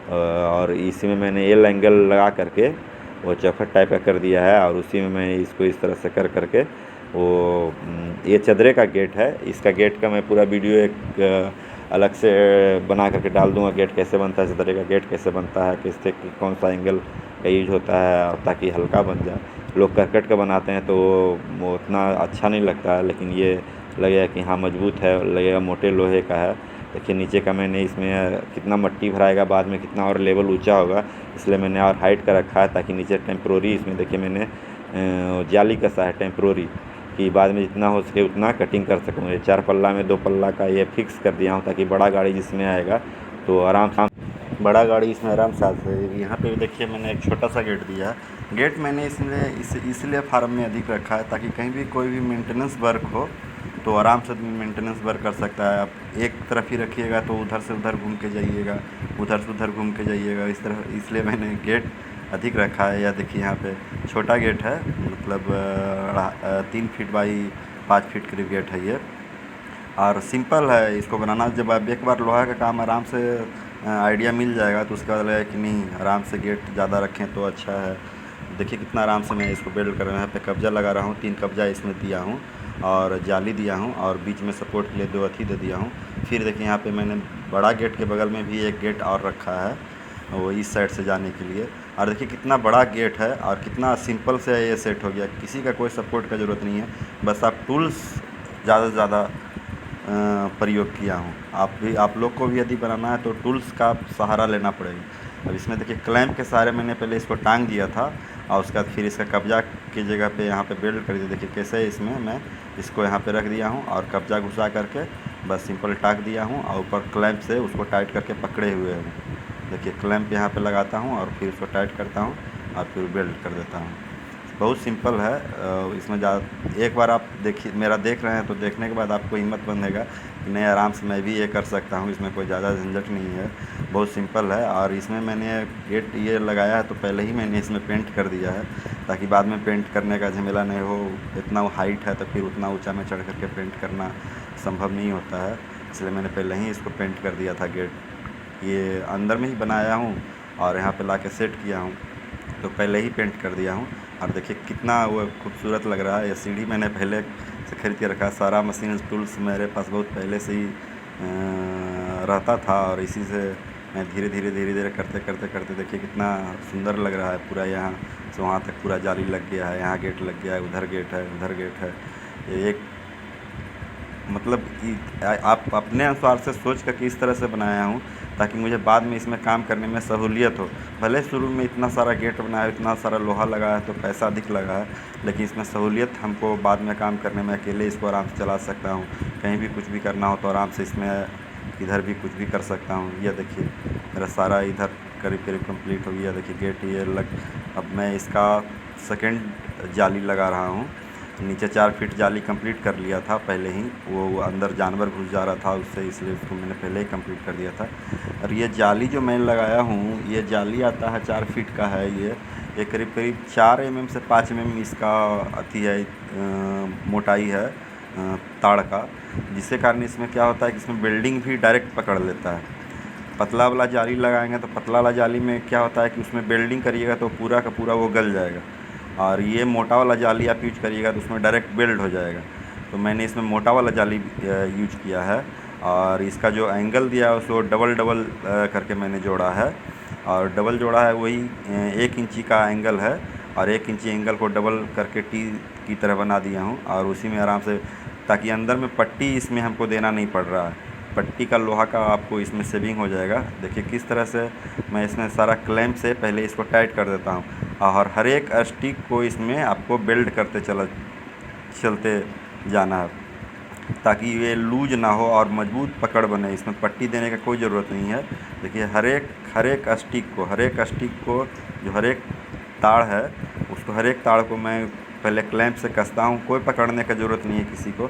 और इसी में मैंने एल एंगल लगा करके वो चौखट टाइप का कर दिया है, और उसी में मैं इसको इस तरह से कर करके वो ये चदरे का गेट है। इसका गेट का मैं पूरा वीडियो एक अलग से बना करके डाल दूँगा, गेट कैसे बनता है, चदरे का गेट कैसे बनता है, किससे कौन सा एंगल का यूज होता है, और ताकि हल्का बन जाए। लोग करकट का बनाते हैं तो वो उतना अच्छा नहीं लगता है, लेकिन ये लगेगा कि हाँ मजबूत है, लगेगा मोटे लोहे का है। देखिए नीचे का मैंने इसमें कितना मट्टी भराएगा, बाद में कितना और लेवल ऊंचा होगा, इसलिए मैंने और हाइट का रखा है, ताकि नीचे टेम्प्रोरी इसमें देखिए मैंने जाली कसा है टेम्प्रोरी, कि बाद में जितना हो सके उतना कटिंग कर सकूँ। ये 4 पल्ला में 2 पल्ला का ये फिक्स कर दिया हूँ, ताकि बड़ा गाड़ी जिसमें आएगा तो आराम से बड़ा गाड़ी इसमें आराम से आ जाएगी। यहाँ पे देखिए मैंने एक छोटा सा गेट दिया है। गेट मैंने इसलिए फार्म में अधिक रखा है, ताकि कहीं भी कोई भी मेंटेनेंस वर्क हो तो आराम से मेंटेनेंस वर्क कर सकता है। आप एक तरफ ही रखिएगा तो उधर से उधर घूम के जाइएगा, उधर से उधर घूम के जाइएगा, इस तरह, इसलिए मैंने गेट अधिक रखा है। या देखिए यहाँ पे छोटा गेट है, मतलब 3 फीट बाई 5 फीट करीब गेट है ये, और सिंपल है इसको बनाना। जब आप एक बार लोहा का काम आराम से आइडिया मिल जाएगा तो उसके बाद लगेगा कि नहीं आराम से गेट ज़्यादा रखें तो अच्छा है। देखिए कितना आराम से मैं इसको बिल्ड कर रहा हूँ। यहाँ पे कब्जा लगा रहा हूँ, 3 कब्जा इसमें दिया हूँ, और जाली दिया हूँ, और बीच में सपोर्ट के लिए 2 अथी दे दिया हूँ। फिर देखिए यहाँ पे मैंने बड़ा गेट के बगल में भी एक गेट और रखा है, वो इस साइड से जाने के लिए। और देखिए कितना बड़ा गेट है और कितना सिंपल से ये सेट हो गया, किसी का कोई सपोर्ट का ज़रूरत नहीं है, बस आप टूल्स ज़्यादा से ज़्यादा प्रयोग किया हूँ। आप लोग को भी यदि बनाना है तो टूल्स का सहारा लेना पड़ेगा। अब इसमें देखिए क्लैंप के सहारे मैंने पहले इसको टांग दिया था और उसके बाद फिर इसका कब्जा की जगह पे यहाँ पे बेल्ट कर दिया। देखिए कैसे इसमें मैं इसको यहाँ पे रख दिया हूँ और कब्जा घुसा करके बस सिंपल टाक दिया हूँ और ऊपर क्लैंप से उसको टाइट करके पकड़े हुए हूँ। देखिए क्लैंप यहाँ पे लगाता हूँ और फिर उसको टाइट करता हूँ और फिर बेल्ट कर देता हूँ। बहुत सिंपल है। इसमें ज़्यादा एक बार आप देखिए मेरा देख रहे हैं तो देखने के बाद आपको हिम्मत बंधेगा कि नहीं आराम से मैं भी ये कर सकता हूँ। इसमें कोई ज़्यादा झंझट नहीं है, बहुत सिंपल है। और इसमें मैंने गेट ये लगाया है तो पहले ही मैंने इसमें पेंट कर दिया है ताकि बाद में पेंट करने का झमेला नहीं हो। इतना हाइट है तो फिर उतना ऊंचा में चढ़ करके पेंट करना संभव नहीं होता है, इसलिए मैंने पहले ही इसको पेंट कर दिया था। गेट ये अंदर में ही बनाया हूँ और यहाँ पे ला के सेट किया हूँ तो पहले ही पेंट कर दिया हूँ। और देखिए कितना वो खूबसूरत लग रहा है। ये सीढ़ी मैंने पहले से खरीद के रखा है। सारा मशीन टूल्स मेरे पास बहुत पहले से ही रहता था और इसी से मैं धीरे धीरे करते देखिए कितना सुंदर लग रहा है। पूरा यहाँ से वहाँ तक पूरा जाली लग गया है, यहाँ गेट लग गया है, उधर गेट है, उधर गेट है। ये एक मतलब आप अपने अनुसार से सोच कर इस तरह से बनाया हूँ ताकि मुझे बाद में इसमें काम करने में सहूलियत हो। भले शुरू में इतना सारा गेट बनाया, इतना सारा लोहा लगा है तो पैसा अधिक लगा है, लेकिन इसमें सहूलियत हमको बाद में काम करने में अकेले इसको आराम से चला सकता हूँ। कहीं भी कुछ भी करना हो तो आराम से इसमें इधर भी कुछ भी कर सकता हूँ। यह देखिए मेरा सारा इधर करीब कंप्लीट हो गया। देखिए गेट ये लग, अब मैं इसका सेकंड जाली लगा रहा हूँ। नीचे 4 फीट जाली कंप्लीट कर लिया था पहले ही, वो अंदर जानवर घुस जा रहा था उससे, इसलिए उसको मैंने पहले ही कंप्लीट कर दिया था। और ये जाली जो मैं लगाया हूँ, ये जाली आता है 4 फीट का है। ये करीब 4 mm से 5 mm इसका अति है, मोटाई है ताड़ का, जिसके कारण इसमें क्या होता है कि इसमें बिल्डिंग भी डायरेक्ट पकड़ लेता है। पतला वाला जाली लगाएंगे तो पतला वाला जाली में क्या होता है कि उसमें बेल्डिंग करिएगा तो पूरा का पूरा वो गल जाएगा, और ये मोटा वाला जाली आप यूज करिएगा तो उसमें डायरेक्ट बेल्ट हो जाएगा। तो मैंने इसमें मोटा वाला जाली यूज किया है और इसका जो एंगल दिया है उसको डबल करके मैंने जोड़ा है, और डबल जोड़ा है वही 1 इंची का एंगल है, और 1 इंची एंगल को डबल करके टी की तरह बना दिया हूँ। और उसी में आराम से, ताकि अंदर में पट्टी इसमें हमको देना नहीं पड़ रहा है, पट्टी का लोहा का आपको इसमें सेविंग हो जाएगा। देखिए किस तरह से मैं इसमें सारा क्लैंप से पहले इसको टाइट कर देता हूँ, और हर एक स्टिक को इसमें आपको बेल्ट करते चलते जाना है ताकि ये लूज ना हो और मजबूत पकड़ बने। इसमें पट्टी देने का कोई ज़रूरत नहीं है। देखिए हर एक स्टिक को जो हर एक ताड़ है उसको, हर एक ताड़ को मैं पहले क्लैंप से कसता हूँ। कोई पकड़ने का ज़रूरत नहीं है किसी को,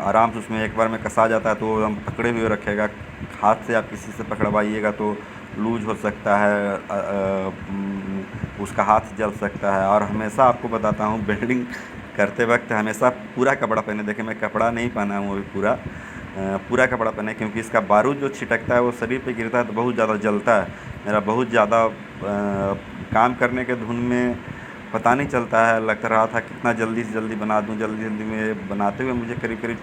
आराम से उसमें एक बार में कसा जाता है तो वो हम पकड़े हुए रखेगा। हाथ से आप किसी से पकड़वाइएगा तो लूज हो सकता है, उसका हाथ जल सकता है। और हमेशा आपको बताता हूँ वेल्डिंग करते वक्त हमेशा पूरा कपड़ा पहने। देखिए मैं कपड़ा नहीं पहना हूँ अभी, पूरा कपड़ा पहने, क्योंकि इसका बारूद जो छिटकता है वो शरीर पे गिरता है तो बहुत ज़्यादा जलता है। मेरा बहुत ज़्यादा काम करने के धुन में पता नहीं चलता है, लग रहा था कितना जल्दी से जल्दी बना दूँ। जल्दी में बनाते हुए मुझे करीब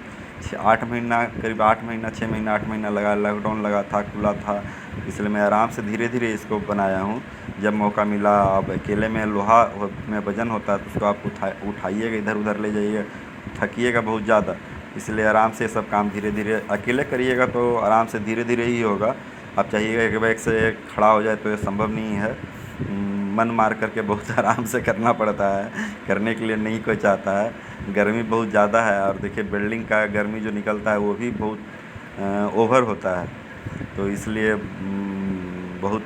8 महीना 6 महीना 8 महीना लगा। लॉकडाउन लगा था, खुला था, इसलिए मैं आराम से धीरे इसको बनाया हूँ जब मौका मिला। अब अकेले में लोहा में वज़न होता है तो उसको आप उठाइएगा, इधर उधर ले जाइएगा, थकिएगा बहुत ज़्यादा, इसलिए आराम से सब काम धीरे अकेले करिएगा तो आराम से धीरे ही होगा। आप चाहिएगा कि बैग से खड़ा हो जाए तो ये संभव नहीं है। मन मार करके बहुत आराम से करना पड़ता है, करने के लिए नहीं कोई चाहता है। गर्मी बहुत ज़्यादा है, और देखिए बिल्डिंग का गर्मी जो निकलता है वो भी बहुत ओवर होता है, तो इसलिए बहुत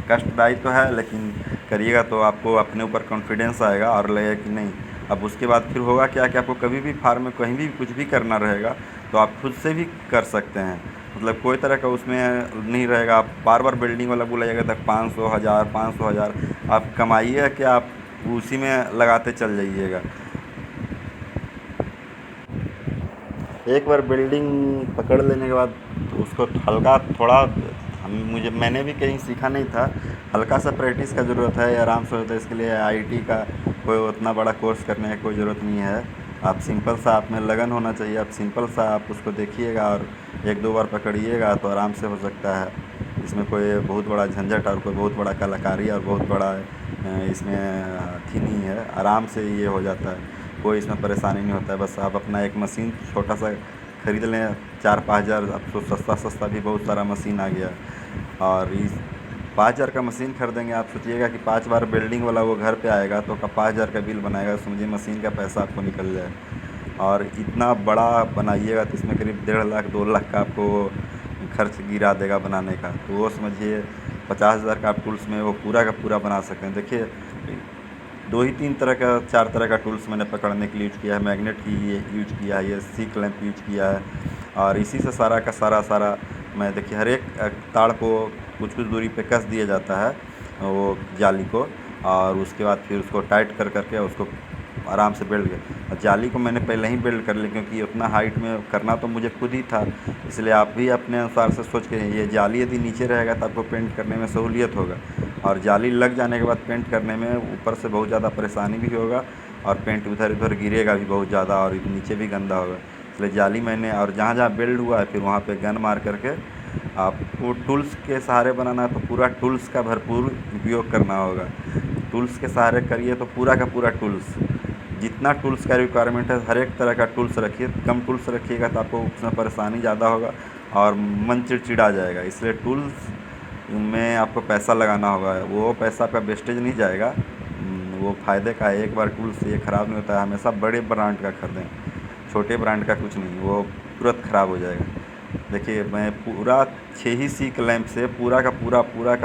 कष्टदायी तो है, लेकिन करिएगा तो आपको अपने ऊपर कॉन्फिडेंस आएगा और लगेगा कि नहीं। अब उसके बाद फिर होगा क्या कि आपको कभी भी फार्म में कहीं भी कुछ भी करना रहेगा तो आप खुद से भी कर सकते हैं। मतलब कोई तरह का उसमें नहीं रहेगा। आप बार बिल्डिंग वाला बुलाइएगा तक 500,000 आप कमाइएगा कि आप उसी में लगाते चल जाइएगा। एक बार बिल्डिंग पकड़ लेने के बाद उसको हल्का थोड़ा मैंने भी कहीं सीखा नहीं था, हल्का सा प्रैक्टिस का ज़रूरत है, आराम से होता है। इसके लिए आईटी का कोई उतना बड़ा कोर्स करने की कोई ज़रूरत नहीं है। आप सिंपल सा, आप में लगन होना चाहिए, आप सिंपल सा आप उसको देखिएगा और 1-2 बार पकड़िएगा तो आराम से हो सकता है। इसमें कोई बहुत बड़ा झंझट और कोई बहुत बड़ा कलाकारी और बहुत बड़ा इसमें अथी नहीं है, आराम से ये हो जाता है, कोई इसमें परेशानी नहीं होता है। बस आप अपना एक मशीन छोटा सा ख़रीद लें, 4-5 हज़ार। अब तो सस्ता भी बहुत सारा मशीन आ गया, और 5,000 का मशीन खरीदेंगे, आप सोचिएगा कि 5 बार वेल्डिंग वाला वो घर पे आएगा तो 5,000 का बिल बनाएगा, समझिए मशीन का पैसा आपको निकल जाए। और इतना बड़ा बनाइएगा तो इसमें करीब 1.5 लाख 2 लाख का आपको खर्च गिरा देगा बनाने का। तो वो समझिए 50,000 का आप टूल्स में वो पूरा का पूरा बना सकते हैं। देखिए 2 ही 3 तरह का 4 तरह का टूल्स मैंने पकड़ने के लिए यूज किया है। मैग्नेट की ये यूज किया है, ये सी क्लैंप यूज किया है, और इसी से सारा का सारा मैं देखिए हर एक तार को कुछ कुछ दूरी पे कस दिया जाता है वो जाली को, और उसके बाद फिर उसको टाइट कर करके उसको आराम से बेल्ट और जाली को मैंने पहले ही बेल्ट कर लिया, क्योंकि उतना हाइट में करना तो मुझे खुद ही था। इसलिए आप भी अपने अनुसार से सोच के, ये जाली यदि नीचे रहेगा तो आपको पेंट करने में सहूलियत होगा, और जाली लग जाने के बाद पेंट करने में ऊपर से बहुत ज़्यादा परेशानी भी होगा, और पेंट उधर उधर गिरेगा भी बहुत ज़्यादा, और नीचे भी गंदा होगा। इसलिए जाली मैंने, और जहाँ जहाँ बेल्ट हुआ है फिर वहाँ पे गन मार करके आपको टूल्स के सहारे बनाना है तो पूरा टूल्स का भरपूर उपयोग करना होगा। टूल्स के सहारे करिए तो पूरा का पूरा टूल्स, जितना टूल्स का रिक्वायरमेंट है हर एक तरह का टूल्स रखिए। कम टूल्स रखिएगा तो आपको उसमें परेशानी ज़्यादा होगा और मन चिड़चिड़ा जाएगा। इसलिए टूल्स में आपको पैसा लगाना होगा, वो पैसा आपका वेस्टेज नहीं जाएगा, वो फ़ायदे का है। एक बार टूल्स ये ख़राब नहीं होता है, हमेशा बड़े ब्रांड का खरीदें, छोटे ब्रांड का कुछ नहीं, वो तुरंत ख़राब हो जाएगा। देखिए मैं पूरा 6 ही सी क्लैंप से पूरा का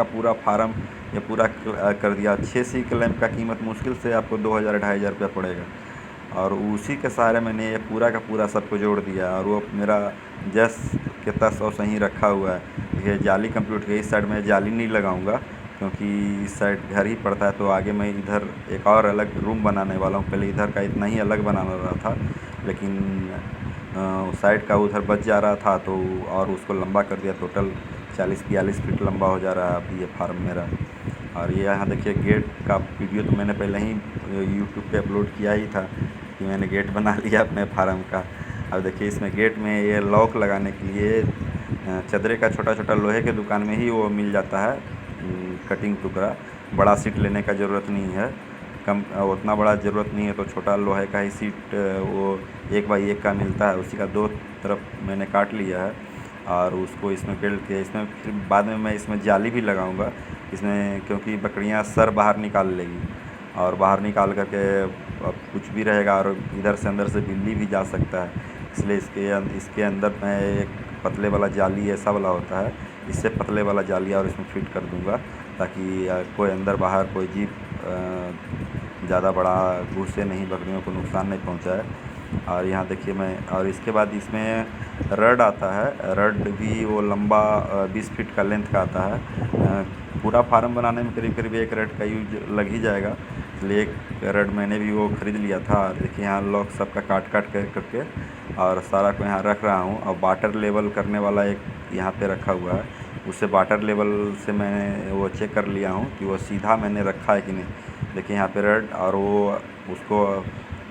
पूरा फार्म ये पूरा कर दिया। 6 सी क्लैंप का कीमत मुश्किल से आपको 2,000 ढाई हज़ार रुपया पड़ेगा, और उसी के सहारे मैंने ये पूरा का पूरा सबको जोड़ दिया, और वो मेरा जस के तस और सही रखा हुआ है। ये जाली कंप्लीट है, इस साइड में जाली नहीं लगाऊंगा क्योंकि इस साइड घर ही पड़ता है, तो आगे मैं इधर एक और अलग रूम बनाने वाला हूँ। पहले इधर का इतना ही अलग बनाना रहा था, लेकिन साइड का उधर बच जा रहा था तो और उसको लंबा कर दिया। टोटल 40-42 फीट लंबा हो जा रहा है अब ये फार्म मेरा। और ये यहाँ देखिए गेट का वीडियो तो मैंने पहले ही यूट्यूब पे अपलोड किया ही था कि मैंने गेट बना लिया अपने फार्म का। अब देखिए इसमें गेट में ये लॉक लगाने के लिए चदरे का छोटा छोटा लोहे के दुकान में ही वो मिल जाता है, कटिंग टुकड़ा। बड़ा सीट लेने का ज़रूरत नहीं है, कम उतना बड़ा ज़रूरत नहीं है, तो छोटा लोहे का ही सीट वो 1x1 का मिलता है, उसी का 2 तरफ मैंने काट लिया है और उसको इसमें बेल्ट किया। इसमें फिर बाद में मैं इसमें जाली भी लगाऊंगा इसमें, क्योंकि बकरियां सर बाहर निकाल लेगी, और बाहर निकाल करके कुछ भी रहेगा, और इधर से अंदर से बिल्ली भी जा सकता है। इसलिए इसके अंदर मैं एक पतले वाला जाली ऐसा वाला होता है, इससे पतले वाला जाली और इसमें फिट कर दूंगा, ताकि कोई अंदर बाहर कोई जीव ज़्यादा बड़ा घुसे नहीं, बकरियों को नुकसान नहीं पहुंचाए। और यहाँ देखिए मैं, और इसके बाद इसमें रड आता है, रड भी वो लंबा 20 फीट का लेंथ का आता है। पूरा फार्म बनाने में करीब करीब एक रड का यूज लग ही जाएगा, इसलिए एक रड मैंने भी वो ख़रीद लिया था। देखिए यहाँ लॉक सबका काट करके और सारा को यहाँ रख रहा हूँ। और वाटर लेवल करने वाला एक यहाँ पे रखा हुआ है, उससे वाटर लेवल से मैंने वो चेक कर लिया हूँ कि वो सीधा मैंने रखा है कि नहीं। देखिए यहाँ पे रड, और वो उसको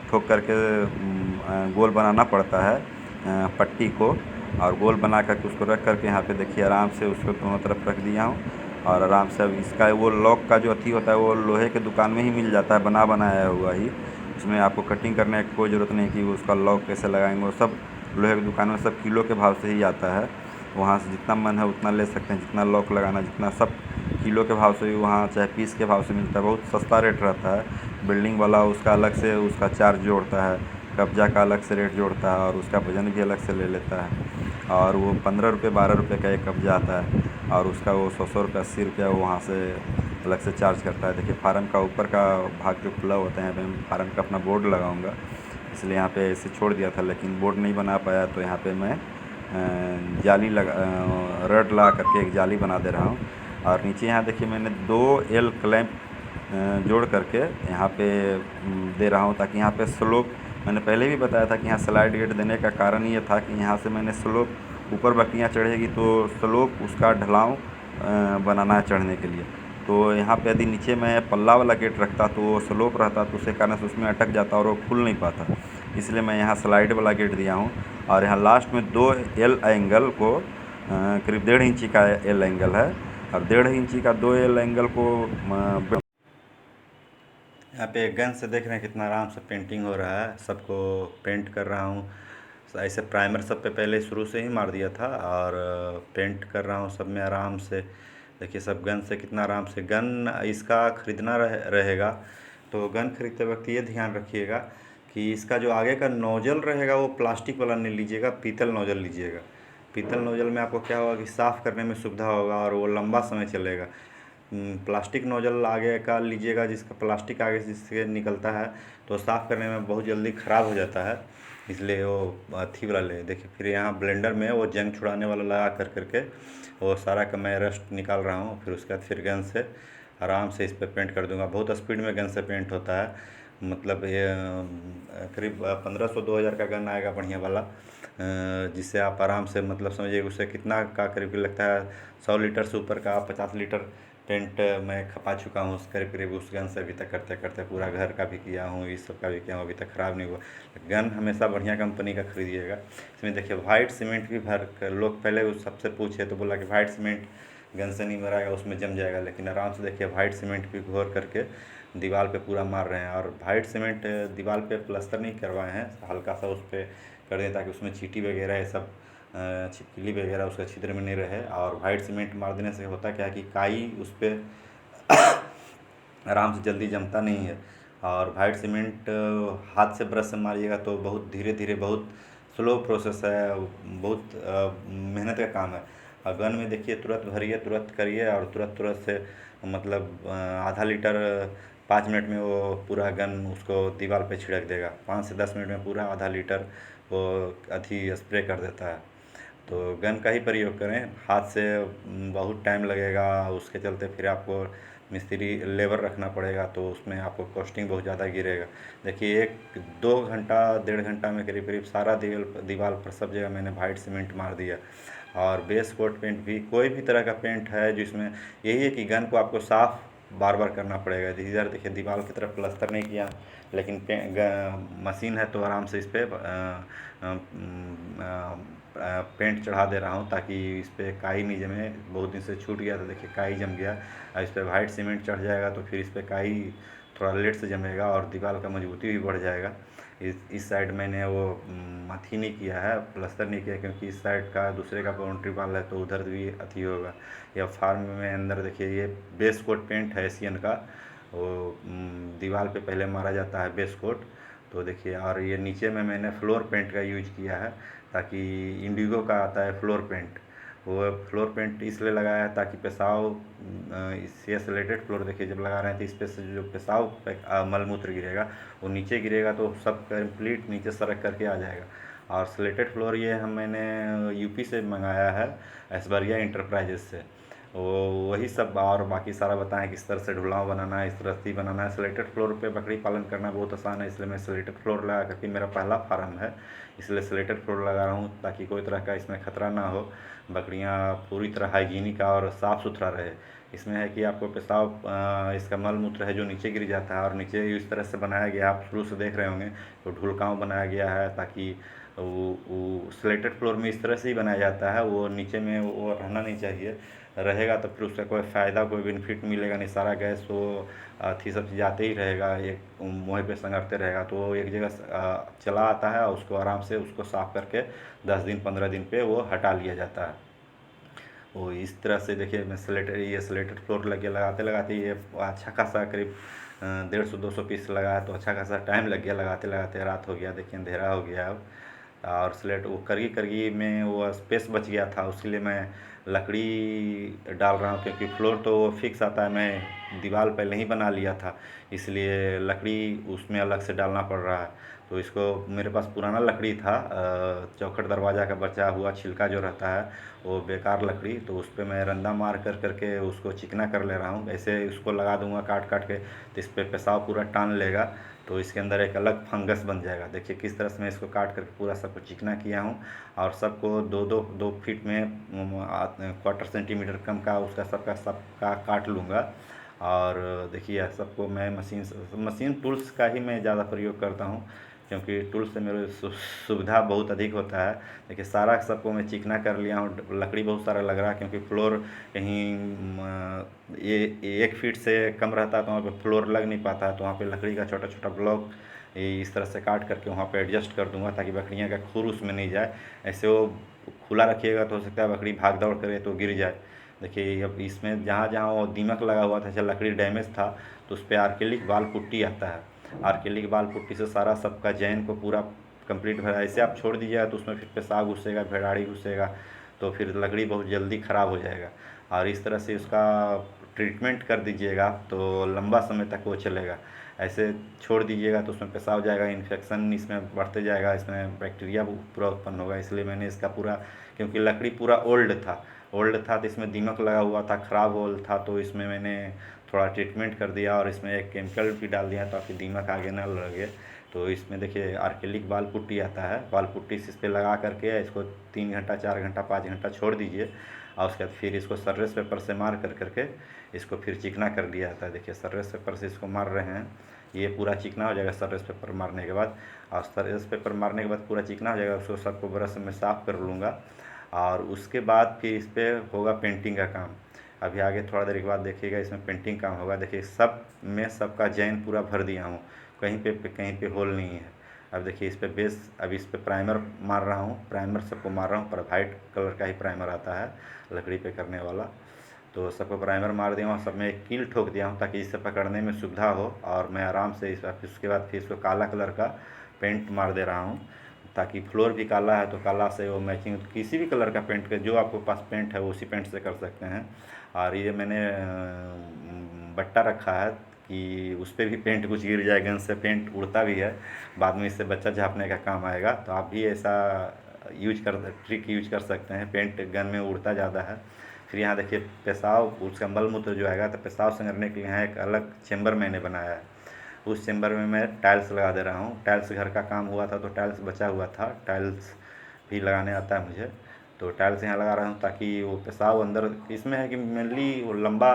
ठोक करके गोल बनाना पड़ता है पट्टी को, और गोल बना करके उसको रख करके यहाँ पे देखिए आराम से उसको दोनों तरफ रख दिया हूँ। और आराम से अब इसका वो लॉक का जो अथी होता है वो लोहे के दुकान में ही मिल जाता है, बनाया हुआ ही। उसमें आपको कटिंग करने की कोई ज़रूरत नहीं कि उसका लॉक कैसे लगाएंगे, वो सब लोहे की दुकान में सब किलो के भाव से ही आता है। वहाँ से जितना मन है उतना ले सकते हैं, जितना लॉक लगाना, जितना सब किलो के भाव से भी वहाँ चाहे पीस के भाव से मिलता है। बहुत सस्ता रेट रहता है। बिल्डिंग वाला उसका अलग से उसका चार्ज जोड़ता है, कब्जा का अलग से रेट जोड़ता है, और उसका वज़न भी अलग से ले लेता है। और वो 15 रुपये 12 रुपये का एक कब्जा आता है, और उसका वो 100 रुपये 80 रुपया वो वहाँ से अलग से चार्ज करता है। देखिए फार्म का ऊपर का भाग जो खुला होता है, मैं फार्म का अपना बोर्ड लगाऊंगा, इसलिए यहाँ पे ऐसे छोड़ दिया था, लेकिन बोर्ड नहीं बना पाया, तो यहाँ पे मैं जाली रड ला करके एक जाली बना दे रहा हूँ। और नीचे यहाँ देखिए मैंने 2 एल क्लैंप जोड़ करके यहाँ पे दे रहा हूँ, ताकि यहाँ पे स्लोप, मैंने पहले भी बताया था कि यहाँ स्लाइड गेट देने का कारण ये था कि यहाँ से मैंने स्लोप, ऊपर बकरियाँ चढ़ेगी तो स्लोप उसका ढलाव बनाना है चढ़ने के लिए। तो यहाँ पे यदि नीचे मैं पल्ला वाला गेट रखता तो वो स्लोप रहता, तो उसके कारण से उसमें अटक जाता और वो खुल नहीं पाता। इसलिए मैं यहाँ स्लाइड वाला गेट दिया हूँ। और यहाँ लास्ट में 2 एल एंगल को करीब 1.5 इंची का एल एंगल है, और 1.5 इंची का 2 एल एंगल को यहाँ पे गन से देख रहे हैं कितना आराम से पेंटिंग हो रहा है। सबको पेंट कर रहा हूँ, ऐसे प्राइमर सब पे पहले शुरू से ही मार दिया था, और पेंट कर रहा हूँ सब में आराम से। देखिए सब गन से कितना आराम से गन इसका ख़रीदना रहेगा तो गन खरीदते वक्त ये ध्यान रखिएगा कि इसका जो आगे का नोजल रहेगा वो प्लास्टिक वाला नहीं लीजिएगा, पीतल नोजल लीजिएगा। पीतल नोजल में आपको क्या होगा कि साफ़ करने में सुविधा होगा और वो लंबा समय चलेगा। प्लास्टिक नोजल आगे का लीजिएगा जिसका प्लास्टिक आगे जिससे निकलता है तो साफ़ करने में बहुत जल्दी ख़राब हो जाता है, इसलिए वो अथी वाला ले। देखिए फिर यहाँ ब्लेंडर में वो जंग छुड़ाने वाला लगा करके वो सारा का मैं रस्ट निकाल रहा हूँ। फिर उसके बाद फिर गन से आराम से इस पर पेंट कर दूंगा। बहुत स्पीड में गन से पेंट होता है, मतलब ये करीब 1500-2000 का गन आएगा बढ़िया वाला, जिससे आप आराम से मतलब समझिए उसे कितना का करीब लगता है 100 लीटर से ऊपर का 50 लीटर पेंट मैं खपा चुका हूँ उस करीब करीब उस गन से। अभी तक करते करते पूरा घर का भी किया हूँ, इस सब का भी किया हूँ, अभी तक ख़राब नहीं हुआ। गन हमेशा बढ़िया कंपनी का खरीदिएगा। इसमें देखिए वाइट सीमेंट भी भर कर लोग पहले उस सबसे पूछे तो बोला कि वाइट सीमेंट गन से नहीं मराएगा, उसमें जम जाएगा, लेकिन आराम से देखिए वाइट सीमेंट भी घोर करके दीवार पे पूरा मार रहे हैं। और वाइट सीमेंट दीवार पे प्लस्तर नहीं करवाए हैं, हल्का सा उस पर कर दें ताकि उसमें चींटी वगैरह ये सब छिपकली वगैरह उसका छिद्र में नहीं रहे। और वाइट सीमेंट मार देने से होता क्या है कि काई उस पर आराम से जल्दी जमता नहीं है। और वाइट सीमेंट हाथ से ब्रश से मारिएगा तो बहुत धीरे धीरे, बहुत स्लो प्रोसेस है, बहुत मेहनत का काम है। और गन में देखिए तुरंत भरिए, तुरंत करिए और तुरंत तुरंत से मतलब आधा लीटर 5 मिनट में वो पूरा गन उसको दीवार पे छिड़क देगा। 5 से 10 मिनट में पूरा आधा लीटर वो अथी स्प्रे कर देता है। तो गन का ही प्रयोग करें, हाथ से बहुत टाइम लगेगा, उसके चलते फिर आपको मिस्त्री लेबर रखना पड़ेगा तो उसमें आपको कॉस्टिंग बहुत ज़्यादा गिरेगा। देखिए 1-2 घंटा 1.5 घंटा में करीब करीब सारा दीवार पर सब जगह मैंने वाइट सीमेंट मार दिया। और बेस कोट पेंट भी कोई भी तरह का पेंट है जिसमें यही है कि गन को आपको साफ़ बार बार करना पड़ेगा। इधर देखिए दीवार की तरफ प्लास्टर नहीं किया, लेकिन मशीन है तो आराम से इस पर पेंट चढ़ा दे रहा हूँ ताकि इस पर काई नहीं जमे। बहुत दिन से छूट गया था, देखिए काई जम गया। और इस पर वाइट सीमेंट चढ़ जाएगा तो फिर इस पर काई थोड़ा लेट से जमेगा और दीवार का मजबूती भी बढ़ जाएगा। इस साइड मैंने वो अथी नहीं किया है, प्लास्टर नहीं किया, क्योंकि इस साइड का दूसरे का बाउंड्री वाल है तो उधर भी अथी होगा। या फार्म में अंदर देखिए ये बेस कोट पेंट है एशियन का, वो दीवार पे पहले मारा जाता है बेस कोट। तो देखिए और ये नीचे में मैंने फ्लोर पेंट का यूज किया है ताकि इंडिगो का आता है फ्लोर पेंट, वो फ्लोर पेंट इसलिए लगाया है ताकि पेशाब इससे स्लेटेड फ्लोर देखिए जब लगा रहे हैं तो इस पर से जो पेशाब मल मूत्र गिरेगा वो नीचे गिरेगा तो सब कंप्लीट नीचे सरक करके आ जाएगा। और स्लेटेड फ्लोर ये मैंने यूपी से मंगाया है, ऐश्वर्या इंटरप्राइजेस से। वो वही सब और बाकी सारा बताएं किस तरह से ढुलाव बनाना है, इस तरह से बनाना है। स्लेटेड फ्लोर पे बकरी पालन करना बहुत आसान है, इसलिए मैं स्लेटेड फ्लोर लगा करके, मेरा पहला फार्म है इसलिए स्लेटेड फ्लोर लगा रहा हूँ ताकि कोई तरह का इसमें ख़तरा ना हो, बकरियाँ पूरी तरह हाइजीनिक और साफ़ सुथरा रहे। इसमें है कि आपको पेशाब इसका मल मूत्र है जो नीचे गिर जाता है, और नीचे इस तरह से बनाया गया, आप शुरू से देख रहे होंगे तो ढुलकाव बनाया गया है ताकि वो स्लेटेड फ्लोर में इस तरह से ही बनाया जाता है। वो नीचे में वो रहना नहीं चाहिए, रहेगा तो फिर उसका कोई फ़ायदा कोई बेनिफिट मिलेगा नहीं, सारा गैस तो अथी सब चीज़ आते ही रहेगा, एक वहीं पे संगरते रहेगा। तो एक जगह चला आता है और उसको आराम से उसको साफ़ करके 10 दिन 15 दिन पे वो हटा लिया जाता है। वो इस तरह से देखिए मैं स्लेटेड फ्लोर लगे लगाते लगाते ये अच्छा खासा करीब 150-200 पीस लगाया तो अच्छा खासा टाइम लग गया, लगाते लगाते रात हो गया, देखिए अंधेरा हो गया अब। और स्लेट वो करगी करगी में वो स्पेस बच गया था, उसके लिए मैं लकड़ी डाल रहा हूँ क्योंकि फ्लोर तो फिक्स आता है, मैं दीवार पहले ही बना लिया था, इसलिए लकड़ी उसमें अलग से डालना पड़ रहा है। तो इसको मेरे पास पुराना लकड़ी था, चौखट दरवाज़ा का बचा हुआ छिलका जो रहता है वो बेकार लकड़ी, तो उस पर मैं रंदा मार कर करके उसको चिकना कर ले रहा हूँ। ऐसे उसको लगा दूंगा काट काट के तो इस पर पेशाब पूरा टान लेगा, तो इसके अंदर एक अलग फंगस बन जाएगा। देखिए किस तरह से मैं इसको काट करके पूरा सबको चिकना किया हूँ। और सबको 2 फीट में 1/4 सेंटीमीटर कम का उसका सबका काट लूँगा। और देखिए सबको मैं मशीन टूल्स का ही मैं ज़्यादा प्रयोग करता हूँ क्योंकि टूल्स से मेरे सुविधा बहुत अधिक होता है। देखिए सारा सबको मैं चिकना कर लिया हूँ, लकड़ी बहुत सारा लग रहा है क्योंकि फ्लोर कहीं ये 1 फीट से कम रहता है तो वहाँ पे फ्लोर लग नहीं पाता है, तो वहाँ पे लकड़ी का छोटा छोटा ब्लॉक इस तरह से काट करके वहाँ पे एडजस्ट कर दूंगा ताकि बकरियाँ का खुर उसमें नहीं जाए। ऐसे वो खुला रखिएगा तो हो सकता है बकरी भाग दौड़ करे तो गिर जाए। देखिए अब इसमें जहाँ जहाँ वो दीमक लगा हुआ था, जैसे लकड़ी डैमेज था, तो उस पर आर्केलिक बाल पुट्टी आता है। आर्केलिक बाल पुट्टी से सारा सबका जैन को पूरा कंप्लीट भरा। ऐसे आप छोड़ दीजिएगा तो उसमें फिर पेशाब घुसेगा, भेड़ाड़ी घुसेगा, तो फिर लकड़ी बहुत जल्दी ख़राब हो जाएगा। और इस तरह से उसका ट्रीटमेंट कर दीजिएगा तो लंबा समय तक वो चलेगा। ऐसे छोड़ दीजिएगा तो उसमें पेशाब जाएगा, इन्फेक्शन इसमें बढ़ते जाएगा, इसमें बैक्टीरिया पूरा उत्पन्न होगा। इसलिए मैंने इसका पूरा, क्योंकि लकड़ी पूरा ओल्ड था तो इसमें दीमक लगा हुआ था, ख़राब होल था, तो इसमें मैंने थोड़ा ट्रीटमेंट कर दिया और इसमें एक केमिकल भी डाल दिया ताकि दीमक आगे ना लगे। तो इसमें देखिए आर्केलिक बाल पुट्टी आता है, बाल पुट्टी से इस पर लगा करके इसको 3 घंटा 4 घंटा 5 घंटा छोड़ दीजिए, और उसके बाद फिर इसको सर्रेस पेपर से मार करके इसको फिर चिकना कर दिया जाता है। देखिए सर्रेस पेपर से इसको मार रहे हैं, ये पूरा चिकना हो जाएगा सर्रेस पेपर मारने के बाद। और सर्रेस पेपर मारने के बाद पूरा चिकना हो जाएगा, उसको सबको ब्रश में साफ़ कर लूँगा, और उसके बाद फिर इस पर होगा पेंटिंग का काम। अभी आगे थोड़ा देर के बाद देखिएगा इसमें पेंटिंग काम होगा। देखिए सब में सबका जैन पूरा भर दिया हूँ, कहीं पे होल नहीं है। अब देखिए इस पर बेस, अभी इस पर प्राइमर मार रहा हूँ, प्राइमर सबको मार रहा हूँ, पर वाइट कलर का ही प्राइमर आता है लकड़ी पे करने वाला। तो सबको प्राइमर मार दिया हूँ, सब में एक कील ठोक दिया हूँ ताकि इसे पकड़ने में सुविधा हो, और मैं आराम से उसके बाद फिर इसको काला कलर का पेंट मार दे रहा हूँ, ताकि फ्लोर भी काला है तो काला से वो मैचिंग, किसी भी कलर का पेंट का जो आपके पास पेंट है उसी पेंट से कर सकते हैं। और ये मैंने बट्टा रखा है कि उस पर भी पेंट कुछ गिर जाए, गन से पेंट उड़ता भी है, बाद में इससे बच्चा झाँपने का काम आएगा। तो आप भी ऐसा ट्रिक यूज कर सकते हैं, पेंट गन में उड़ता ज़्यादा है। फिर यहाँ देखिए पेशाब, उसका मल मूत्र जो आएगा तो पेशाब संगरने के लिए यहाँ एक अलग चेम्बर मैंने बनाया है। उस चेम्बर में मैं टाइल्स लगा दे रहा हूँ। टाइल्स घर का काम हुआ था तो टाइल्स बचा हुआ था, टाइल्स भी लगाने आता है मुझे, तो टाइल्स यहाँ लगा रहा हूँ ताकि वो पेशाब अंदर, इसमें है कि मेनली वो लंबा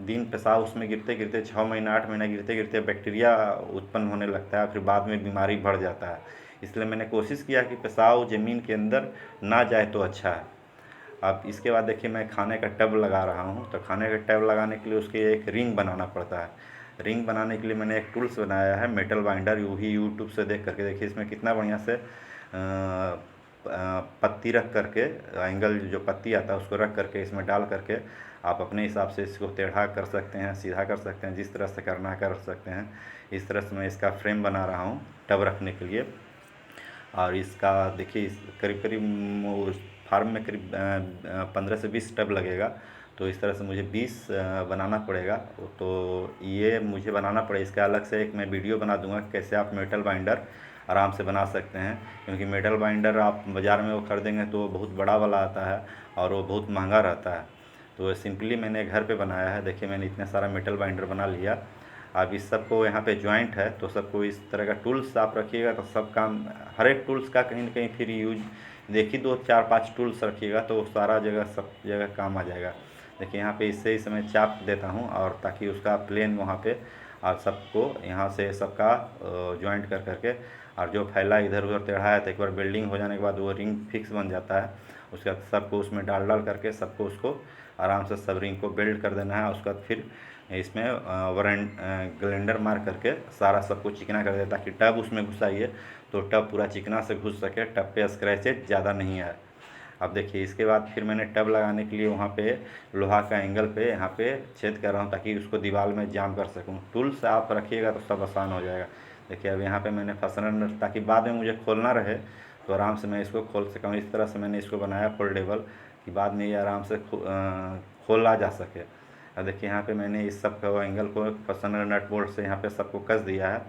दिन पेशाब उसमें गिरते गिरते 6 महीना 8 महीना गिरते गिरते बैक्टीरिया उत्पन्न होने लगता है, फिर बाद में बीमारी बढ़ जाता है। इसलिए मैंने कोशिश किया कि पेशाब ज़मीन के अंदर ना जाए तो अच्छा है। अब इसके बाद देखिए मैं खाने का टब लगा रहा हूँ, तो खाने का टब लगाने के लिए उसके एक रिंग बनाना पड़ता है। रिंग बनाने के लिए मैंने एक टूल्स बनाया है, मेटल बाइंडर, वही यूट्यूब से देख करके। देखिए इसमें कितना बढ़िया से पत्ती रख करके, एंगल जो पत्ती आता है उसको रख करके इसमें डाल करके आप अपने हिसाब से इसको टेढ़ा कर सकते हैं, सीधा कर सकते हैं, जिस तरह से करना है कर सकते हैं। इस तरह से मैं इसका फ्रेम बना रहा हूँ टब रखने के लिए। और इसका देखिए करीब करीब फार्म में करीब 15 से 20 टब लगेगा, तो इस तरह से मुझे 20 बनाना पड़ेगा। तो ये मुझे बनाना पड़ेगा, इसका अलग से एक मैं वीडियो बना दूंगा कैसे आप मेटल बाइंडर आराम से बना सकते हैं, क्योंकि मेटल बाइंडर आप बाज़ार में वो खरीदेंगे तो बहुत बड़ा वाला आता है और वो बहुत महंगा रहता है। तो सिंपली मैंने घर पे बनाया है। देखिए मैंने इतना सारा मेटल बाइंडर बना लिया। अब इस सबको यहाँ पे जॉइंट है तो सबको इस तरह का टूल्स आप रखिएगा तो सब काम, हर एक टूल्स का कहीं ना कहीं फिर यूज, देखिए 2 4 5 टूल्स रखिएगा तो सारा जगह सब जगह काम आ जाएगा। देखिए यहाँ पे इससे ही मैं चाप देता हूँ और ताकि उसका प्लेन वहाँ पे, और सबको यहाँ से सबका जॉइंट कर करके, और जो फैला इधर उधर टेढ़ा है तो एक बार वेल्डिंग हो जाने के बाद वो रिंग फिक्स बन जाता है। उसके बाद सबको उसमें डाल डाल करके सबको उसको आराम से सब रिंग को बेल्ट कर देना है। उसके बाद फिर इसमें ग्राइंडर मार करके सारा सबको चिकना कर देता ताकि टब उसमें घुसाइए तो टब पूरा चिकना से घुस सके, टब पे स्क्रैचेज ज़्यादा नहीं आए। अब देखिए इसके बाद फिर मैंने टब लगाने के लिए वहाँ पे लोहा का एंगल पे यहाँ पे छेद कर रहा हूँ ताकि उसको दीवार में जाम कर सकूँ। टूल्स आप रखिएगा तो सब आसान हो जाएगा। देखिए अब यहाँ पे मैंने फंसनर, ताकि बाद में मुझे खोलना रहे तो आराम से मैं इसको खोल सकूँ। इस तरह से मैंने इसको बनाया फोल्डेबल कि बाद में ये आराम से खोला जा सके। अब देखिए यहाँ पे मैंने इस सब का एंगल को फंसनर नट बोल्ट से यहाँ पे सबको कस दिया है।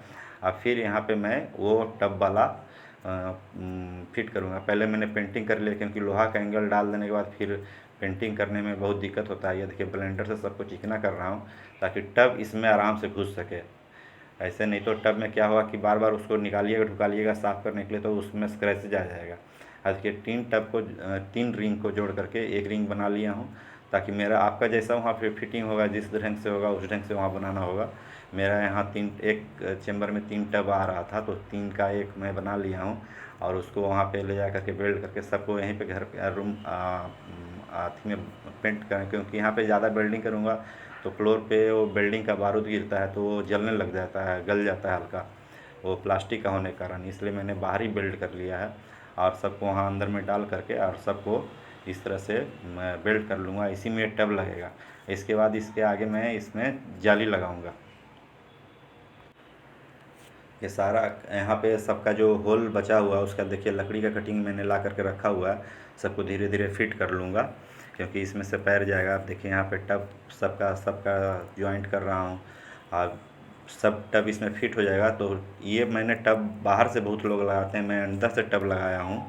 अब फिर यहाँ पे मैं वो टब वाला फिट करूँगा। पहले मैंने पेंटिंग कर लिया क्योंकि लोहा का एंगल डाल देने के बाद फिर पेंटिंग करने में बहुत दिक्कत होता है। ये देखिए ब्लेंडर से सबको चिकना कर रहा हूँ ताकि टब इसमें आराम से घुस सके। ऐसे नहीं तो टब में क्या होगा कि बार बार उसको निकालिएगा ढुकालिएगा साफ़ करने के लिए तो उसमें स्क्रैचेज आ जाएगा। आज के 3 रिंग को जोड़ करके एक रिंग बना लिया हूँ ताकि मेरा आपका जैसा वहाँ पे फिटिंग होगा, जिस ढंग से होगा उस ढंग से वहाँ बनाना होगा। मेरा यहाँ एक चेम्बर में 3 टब आ रहा था तो 3 का एक मैं बना लिया हूँ और उसको वहाँ पे ले जा करके बेल्ट करके सबको यहीं पे घर पे रूम आथी में पेंट करें, क्योंकि यहाँ पे ज़्यादा बेल्डिंग करूँगा तो फ्लोर पे वो बेल्डिंग का बारूद गिरता है तो वो जलने लग जाता है, गल जाता है हल्का, वो प्लास्टिक का होने के कारण। इसलिए मैंने बाहर ही बेल्ट कर लिया है और सबको वहाँ अंदर में डाल करके और सबको इस तरह से मैं बेल्ट कर लूँगा। इसी में टब लगेगा। इसके बाद इसके आगे मैं इसमें जाली लगाऊँगा। ये सारा यहाँ पे सबका जो होल बचा हुआ है उसका देखिए लकड़ी का कटिंग मैंने ला करके रखा हुआ है। सबको धीरे धीरे फिट कर लूँगा क्योंकि इसमें से पैर जाएगा। आप देखिए यहाँ पे टब सबका सबका जॉइंट कर रहा हूँ और सब टब इसमें फिट हो जाएगा। तो ये मैंने टब बाहर से बहुत लोग लगाते हैं, मैं अंदर से टब लगाया हूँ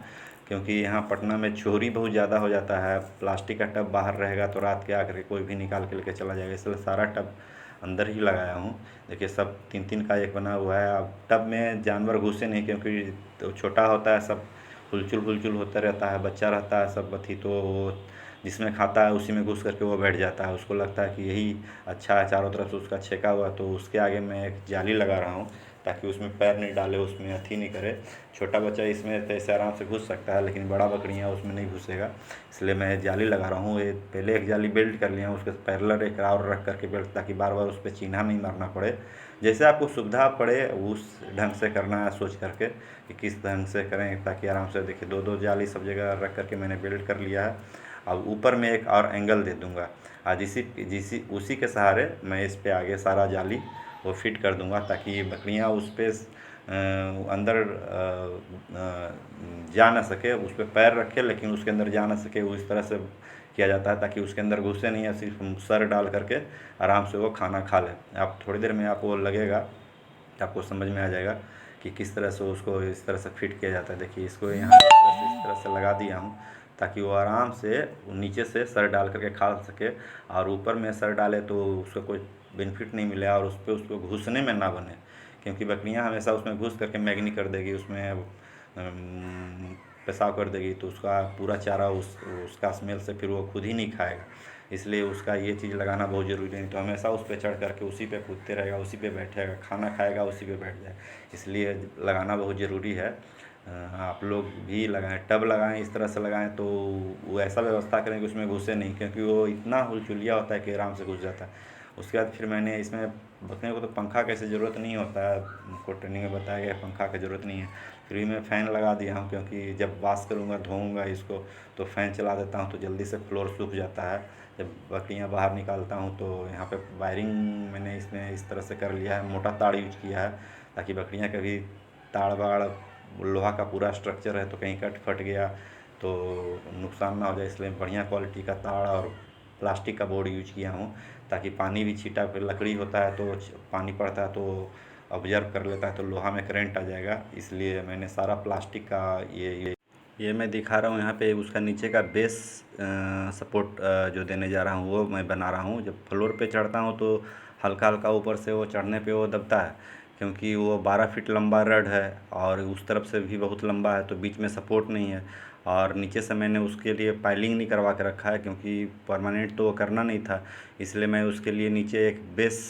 क्योंकि यहाँ पटना में चोरी बहुत ज़्यादा हो जाता है। प्लास्टिक का टब बाहर रहेगा तो रात के आकर के कोई भी निकाल के लेके चला जाएगा, इसलिए सारा टब अंदर ही लगाया हूँ। देखिए सब 3-3 का एक बना हुआ है। अब टब में जानवर घुसे नहीं क्योंकि तो छोटा होता है, सब हुलचुल हुलचुल होता रहता है, बच्चा रहता है सब अथी, तो वो जिसमें खाता है उसी में घुस करके वो बैठ जाता है। उसको लगता है कि यही अच्छा है, चारों तरफ से उसका छेका हुआ, तो उसके आगे मैं एक जाली लगा रहा हूँ ताकि उसमें पैर नहीं डाले, उसमें अथी नहीं करे। छोटा बच्चा इसमें ऐसे आराम से घुस सकता है लेकिन बड़ा बकरियाँ उसमें नहीं घुसेगा, इसलिए मैं जाली लगा रहा हूँ। ये पहले एक जाली बेल्ट कर लिया हूँ, उसके पैरेलल एक और रख करके बेल्ट, ताकि बार बार उस पर चीन्हा नहीं मारना पड़े। जैसे आपको सुविधा पड़े उस ढंग से करना है, सोच करके कि किस ढंग से करें ताकि आराम से। देखिए 2-2 जाली सब जगह रख करके मैंने बेल्ट कर लिया है। अब ऊपर में एक और एंगल दे दूँगा आज इसी उसी के सहारे मैं इस पे आगे सारा जाली वो फिट कर दूँगा ताकि बकरियाँ उस पे अंदर जा ना सके। उस पे पैर रखे लेकिन उसके अंदर जा ना सके, वो इस तरह से किया जाता है ताकि उसके अंदर घुसे नहीं, सिर्फ सर डाल करके आराम से वो खाना खा ले। आप थोड़ी देर में आपको लगेगा, आपको समझ में आ जाएगा कि किस तरह से उसको इस तरह से फिट किया जाता है। देखिए इसको यहाँ इस तरह से लगा दिया हूँ ताकि वो आराम से नीचे से सर डाल करके खा सके, और ऊपर में सर डाले तो उसको कोई बेनिफिट नहीं मिले और उस पर उसको घुसने में ना बने, क्योंकि बकरियां हमेशा उसमें घुस करके मैगनी कर देगी, उसमें पेशाब कर देगी, तो उसका पूरा चारा उसका स्मेल से फिर वो खुद ही नहीं खाएगा। इसलिए उसका ये चीज़ लगाना बहुत ज़रूरी है। तो हमेशा उस पर चढ़ करके उसी पे कूदते रहेगा, उसी पे बैठेगा, खाना खाएगा उसी पे बैठ जाए, इसलिए लगाना बहुत ज़रूरी है। आप लोग भी लगाएं, टब लगाएं, इस तरह से लगाएं तो वो ऐसा व्यवस्था करें कि उसमें घुसे नहीं, क्योंकि वो इतना हुलचुलिया होता है कि आराम से घुस जाता है। उसके बाद फिर मैंने इसमें बकरियों को तो पंखा कैसे ज़रूरत नहीं होता है, उनको ट्रेनिंग में बताया गया पंखा की ज़रूरत नहीं है। फिर भी मैं फ़ैन लगा दिया हूँ क्योंकि जब वॉश करूँगा धोऊँगा इसको तो फ़ैन चला देता हूँ तो जल्दी से फ्लोर सूख जाता है। जब बकरियाँ बाहर निकालता हूँ तो यहाँ पे वायरिंग मैंने इसमें इस तरह से कर लिया है, मोटा तार यूज किया है ताकि बकरियाँ कभी ताड़ वाड़, लोहा का पूरा स्ट्रक्चर है तो कहीं कट फट गया तो नुकसान ना हो जाए, इसलिए बढ़िया क्वालिटी का ताड़ और प्लास्टिक का बोर्ड यूज किया हूँ ताकि पानी भी छीटा, फिर लकड़ी होता है तो पानी पड़ता है तो ऑब्जर्व कर लेता है तो लोहा में करंट आ जाएगा, इसलिए मैंने सारा प्लास्टिक का ये मैं दिखा रहा हूँ। यहाँ पे उसका नीचे का बेस सपोर्ट जो देने जा रहा हूँ वो मैं बना रहा हूँ। जब फ्लोर पे चढ़ता हूँ तो हल्का हल्का ऊपर से वो चढ़ने पे वो दबता है क्योंकि वो 12 फीट लंबा रड है और उस तरफ से भी बहुत लंबा है तो बीच में सपोर्ट नहीं है। और नीचे से मैंने उसके लिए पाइलिंग नहीं करवा के रखा है क्योंकि परमानेंट तो वो करना नहीं था, इसलिए मैं उसके लिए नीचे एक बेस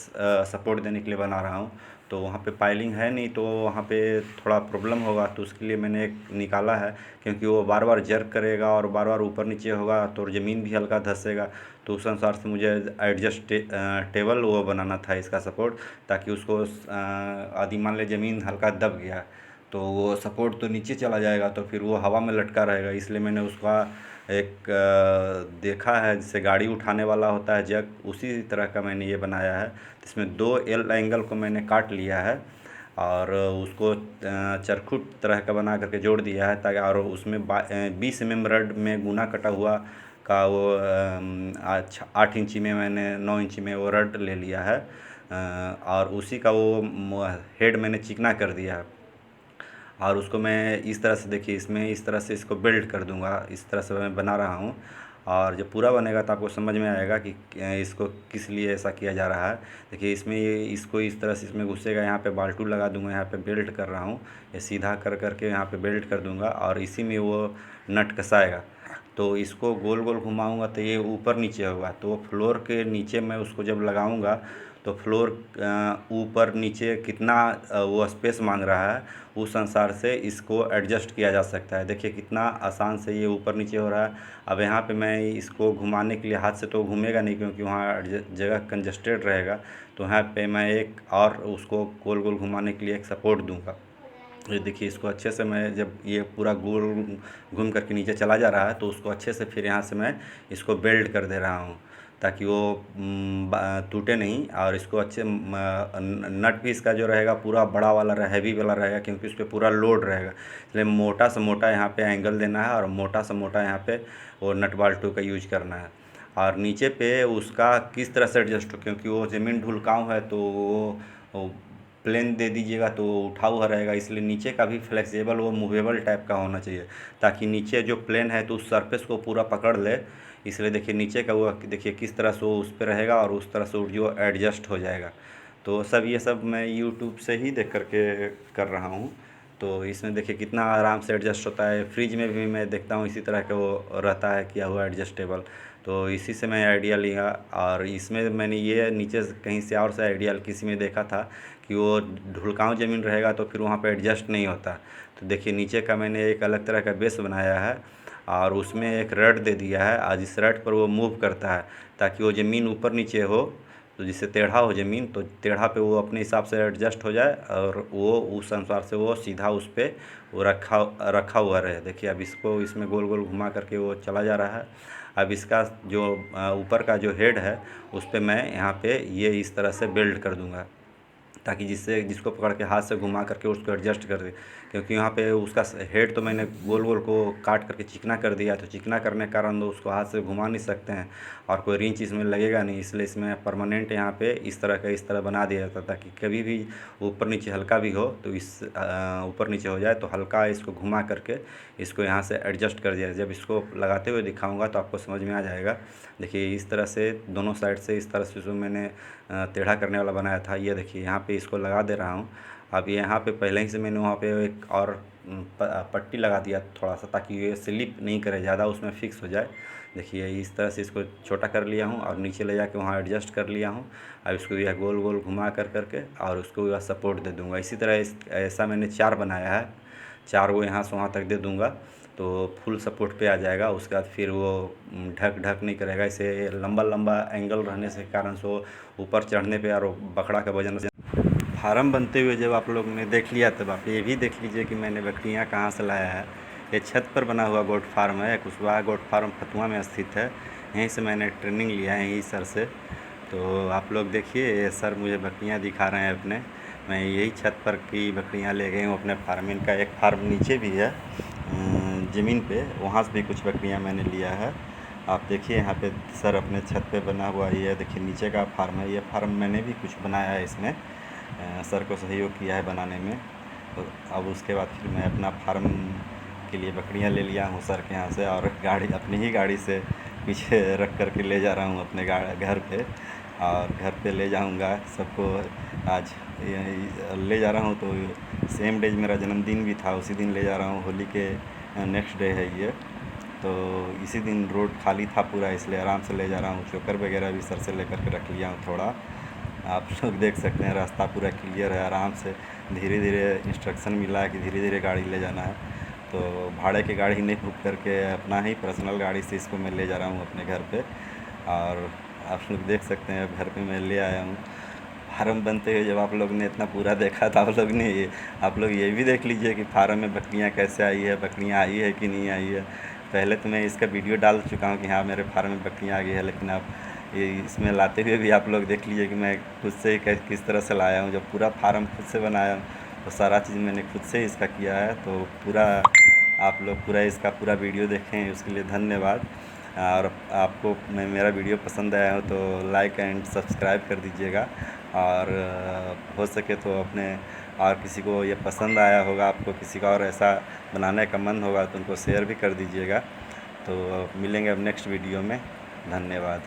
सपोर्ट देने के लिए बना रहा हूँ। तो वहाँ पे पाइलिंग है नहीं तो वहाँ पे थोड़ा प्रॉब्लम होगा, तो उसके लिए मैंने एक निकाला है क्योंकि वो बार बार जर्क करेगा और बार बार ऊपर नीचे होगा तो ज़मीन भी हल्का धंसेगा। तो उस अनुसार से मुझे एडजस्ट टेबल वो बनाना था इसका सपोर्ट, ताकि उसको आदि मान ले ज़मीन हल्का दब गया तो वो सपोर्ट तो नीचे चला जाएगा तो फिर वो हवा में लटका रहेगा। इसलिए मैंने उसका एक देखा है जिससे गाड़ी उठाने वाला होता है जग, उसी तरह का मैंने ये बनाया है। इसमें 2 एल एंगल को मैंने काट लिया है और उसको चरखुट तरह का बना करके जोड़ दिया है ताकि, और उसमें 20 mm रड में गुना कटा हुआ का वो 8 इंची में मैंने 9 इंची में वो रड ले लिया है और उसी का वो हेड मैंने चिकना कर दिया है। और उसको मैं इस तरह से देखिए इसमें इस तरह से इसको बिल्ड कर दूंगा, इस तरह से मैं बना रहा हूँ। और जब पूरा बनेगा तो आपको समझ में आएगा कि इसको किस लिए ऐसा किया जा रहा है। देखिए इसमें ये इसको इस तरह से इसमें घुसेगा, यहाँ पे बाल्टू लगा दूंगा, यहाँ पे बेल्ट कर रहा हूँ, ये सीधा कर करके यहाँ पे बेल्ट कर दूंगा और इसी में वो नट कसाएगा। तो इसको गोल गोल घुमाऊंगा तो ये ऊपर नीचे होगा, तो फ्लोर के नीचे मैं उसको जब लगाऊंगा तो फ्लोर ऊपर नीचे कितना वो स्पेस मांग रहा है उस अनुसार से इसको एडजस्ट किया जा सकता है। देखिए कितना आसान से ये ऊपर नीचे हो रहा है। अब यहाँ पे मैं इसको घुमाने के लिए हाथ से तो घूमेगा नहीं क्योंकि वहाँ जगह कंजस्टेड रहेगा, तो यहाँ पे मैं एक और उसको गोल गोल घुमाने के लिए एक सपोर्ट दूंगा। ये देखिए, इसको अच्छे से मैं जब ये पूरा गोल घूम करके नीचे चला जा रहा है तो उसको अच्छे से फिर यहाँ से मैं इसको बेल्ट कर दे रहा हूँ, ताकि वो टूटे नहीं। और इसको अच्छे नट भी इसका जो रहेगा पूरा बड़ा वाला हैवी वाला रहेगा, क्योंकि उस पर पूरा लोड रहेगा। इसलिए मोटा से मोटा यहाँ पे एंगल देना है और मोटा से मोटा यहाँ पे वो नट बाल्टू का यूज करना है। और नीचे पे उसका किस तरह से एडजस्ट हो, क्योंकि वो ज़मीन ढुलकाव है तो वो प्लेन दे दीजिएगा तो उठा हुआ रहेगा, इसलिए नीचे का भी फ्लेक्सिबल वो मूवेबल टाइप का होना चाहिए, ताकि नीचे जो प्लेन है तो उस सरफेस को पूरा पकड़ ले। इसलिए देखिए नीचे का वो देखिए किस तरह से वो उस पर रहेगा और उस तरह से जो एडजस्ट हो जाएगा। तो सब ये सब मैं यूट्यूब से ही देख करके कर रहा हूँ। तो इसमें देखिए कितना आराम से एडजस्ट होता है। फ्रिज में भी मैं देखता हूँ इसी तरह का वो रहता है किया हुआ एडजस्टेबल। तो इसी से मैं आइडिया लिया, और इसमें मैंने ये नीचे से कहीं से और से आइडिया किसी में देखा था कि वो ढुलकाव ज़मीन रहेगा तो फिर वहाँ पे एडजस्ट नहीं होता। तो देखिए नीचे का मैंने एक अलग तरह का बेस बनाया है और उसमें एक रड दे दिया है, आज इस रड पर वो मूव करता है ताकि वो ज़मीन ऊपर नीचे हो, तो जिससे टेढ़ा हो ज़मीन तो टेढ़ा पे वो अपने हिसाब से एडजस्ट हो जाए और वो उस अनुसार से वो सीधा उस पर वो रखा हुआ रहे। देखिए अब इसको इसमें गोल गोल घुमा करके वो चला जा रहा है। अब इसका जो ऊपर का जो हेड है उस पर मैं यहाँ पे ये इस तरह से बेल्ट कर दूँगा, ताकि जिसको पकड़ के हाथ से घुमा करके उसको एडजस्ट कर दे। क्योंकि यहाँ पे उसका हेड तो मैंने गोल गोल को काट करके चिकना कर दिया, तो चिकना करने के कारण तो उसको हाथ से घुमा नहीं सकते हैं और कोई रिंच इसमें लगेगा नहीं, इसलिए इसमें परमानेंट यहाँ पे इस तरह बना दिया जाता, ताकि कभी भी ऊपर नीचे हल्का भी हो तो इस ऊपर नीचे हो जाए तो हल्का इसको घुमा करके इसको यहाँ से एडजस्ट कर दिया। जब इसको लगाते हुए दिखाऊँगा तो आपको समझ में आ जाएगा। देखिए इस तरह से दोनों साइड से इस तरह से जो मैंने टेढ़ा करने वाला बनाया था, ये देखिए यहाँ पे इसको लगा दे रहा हूँ। अब यहाँ पे पहले ही से मैंने वहाँ पे एक और पट्टी लगा दिया थोड़ा सा, ताकि ये स्लिप नहीं करे ज़्यादा, उसमें फिक्स हो जाए। देखिए इस तरह से इसको छोटा कर लिया हूँ और नीचे ले जाके वहाँ एडजस्ट कर लिया हूँ। अब इसको यह गोल गोल घुमा करके और उसको यह सपोर्ट दे दूँगा। इसी तरह ऐसा मैंने 4 बनाया है, 4 वो यहाँ से वहाँ तक दे दूँगा तो फुल सपोर्ट पे आ जाएगा। उसके बाद फिर वो ढक नहीं करेगा। इसे लंबा एंगल रहने से कारण से ऊपर चढ़ने पे और बकरा का वजन फार्म बनते हुए जब आप लोग ने देख लिया, तब आप ये भी देख लीजिए कि मैंने बकरियाँ कहाँ से लाया है। ये छत पर बना हुआ गोट फार्म है, कुशवाहा गोट फार्म फतुहा में स्थित है। यहीं से मैंने ट्रेनिंग लिया है, यहीं सर से। तो आप लोग देखिए ये सर मुझे बकरियाँ दिखा रहे हैं अपने, मैं यही छत पर की बकरियाँ ले गई हूँ अपने फार्म। इनका एक फार्म नीचे भी है ज़मीन पे, वहाँ से भी कुछ बकरियाँ मैंने लिया है। आप देखिए यहाँ पे सर अपने छत पे बना हुआ ये देखिए नीचे का फार्म है। ये फार्म मैंने भी कुछ बनाया है, इसमें सर को सहयोग किया है बनाने में। तो अब उसके बाद फिर मैं अपना फार्म के लिए बकरियाँ ले लिया हूँ सर के यहाँ से, और गाड़ी अपनी ही गाड़ी से पीछे रख कर के ले जा रहा हूँ अपने घर पे। और घर पे ले जाऊँगा सबको, आज ले जा रहा हूँ तो सेम डेज मेरा जन्मदिन भी था, उसी दिन ले जा रहा हूँ। होली के नेक्स्ट डे है ये, तो इसी दिन रोड खाली था पूरा, इसलिए आराम से ले जा रहा हूँ। चोकर वगैरह भी सर से लेकर के रख लिया हूँ थोड़ा। आप लोग देख सकते हैं रास्ता पूरा क्लियर है, आराम से धीरे धीरे इंस्ट्रक्शन मिला है कि धीरे धीरे गाड़ी ले जाना है। तो भाड़े की गाड़ी नहीं बुक करके अपना ही पर्सनल गाड़ी से इसको मैं ले जा रहा हूँ अपने घर पे। और आप लोग देख सकते हैं घर पे मैं ले आया हूँ। फार्म बनते हुए जब आप लोग ने इतना पूरा देखा तो आप लोग ये भी देख लीजिए कि फार्म में बकरियाँ कैसे आई है, बकरियाँ आई है कि नहीं आई है। पहले तो मैं इसका वीडियो डाल चुका हूँ कि हाँ मेरे फार्म में बकरियाँ आ गई है, लेकिन आप ये इसमें लाते हुए भी आप लोग देख लीजिए कि मैं खुद से ही किस तरह से लाया हूँ। जब पूरा फार्म खुद से बनाया हूँ तो सारा चीज़ मैंने खुद से ही इसका किया है। तो पूरा आप लोग पूरा इसका पूरा वीडियो देखें, उसके लिए धन्यवाद। और आपको मेरा वीडियो पसंद आया हो तो लाइक एंड सब्सक्राइब कर दीजिएगा। और हो सके तो अपने और किसी को ये पसंद आया होगा, आपको किसी का और ऐसा बनाने का मन होगा तो उनको शेयर भी कर दीजिएगा। तो मिलेंगे अब नेक्स्ट वीडियो में, धन्यवाद।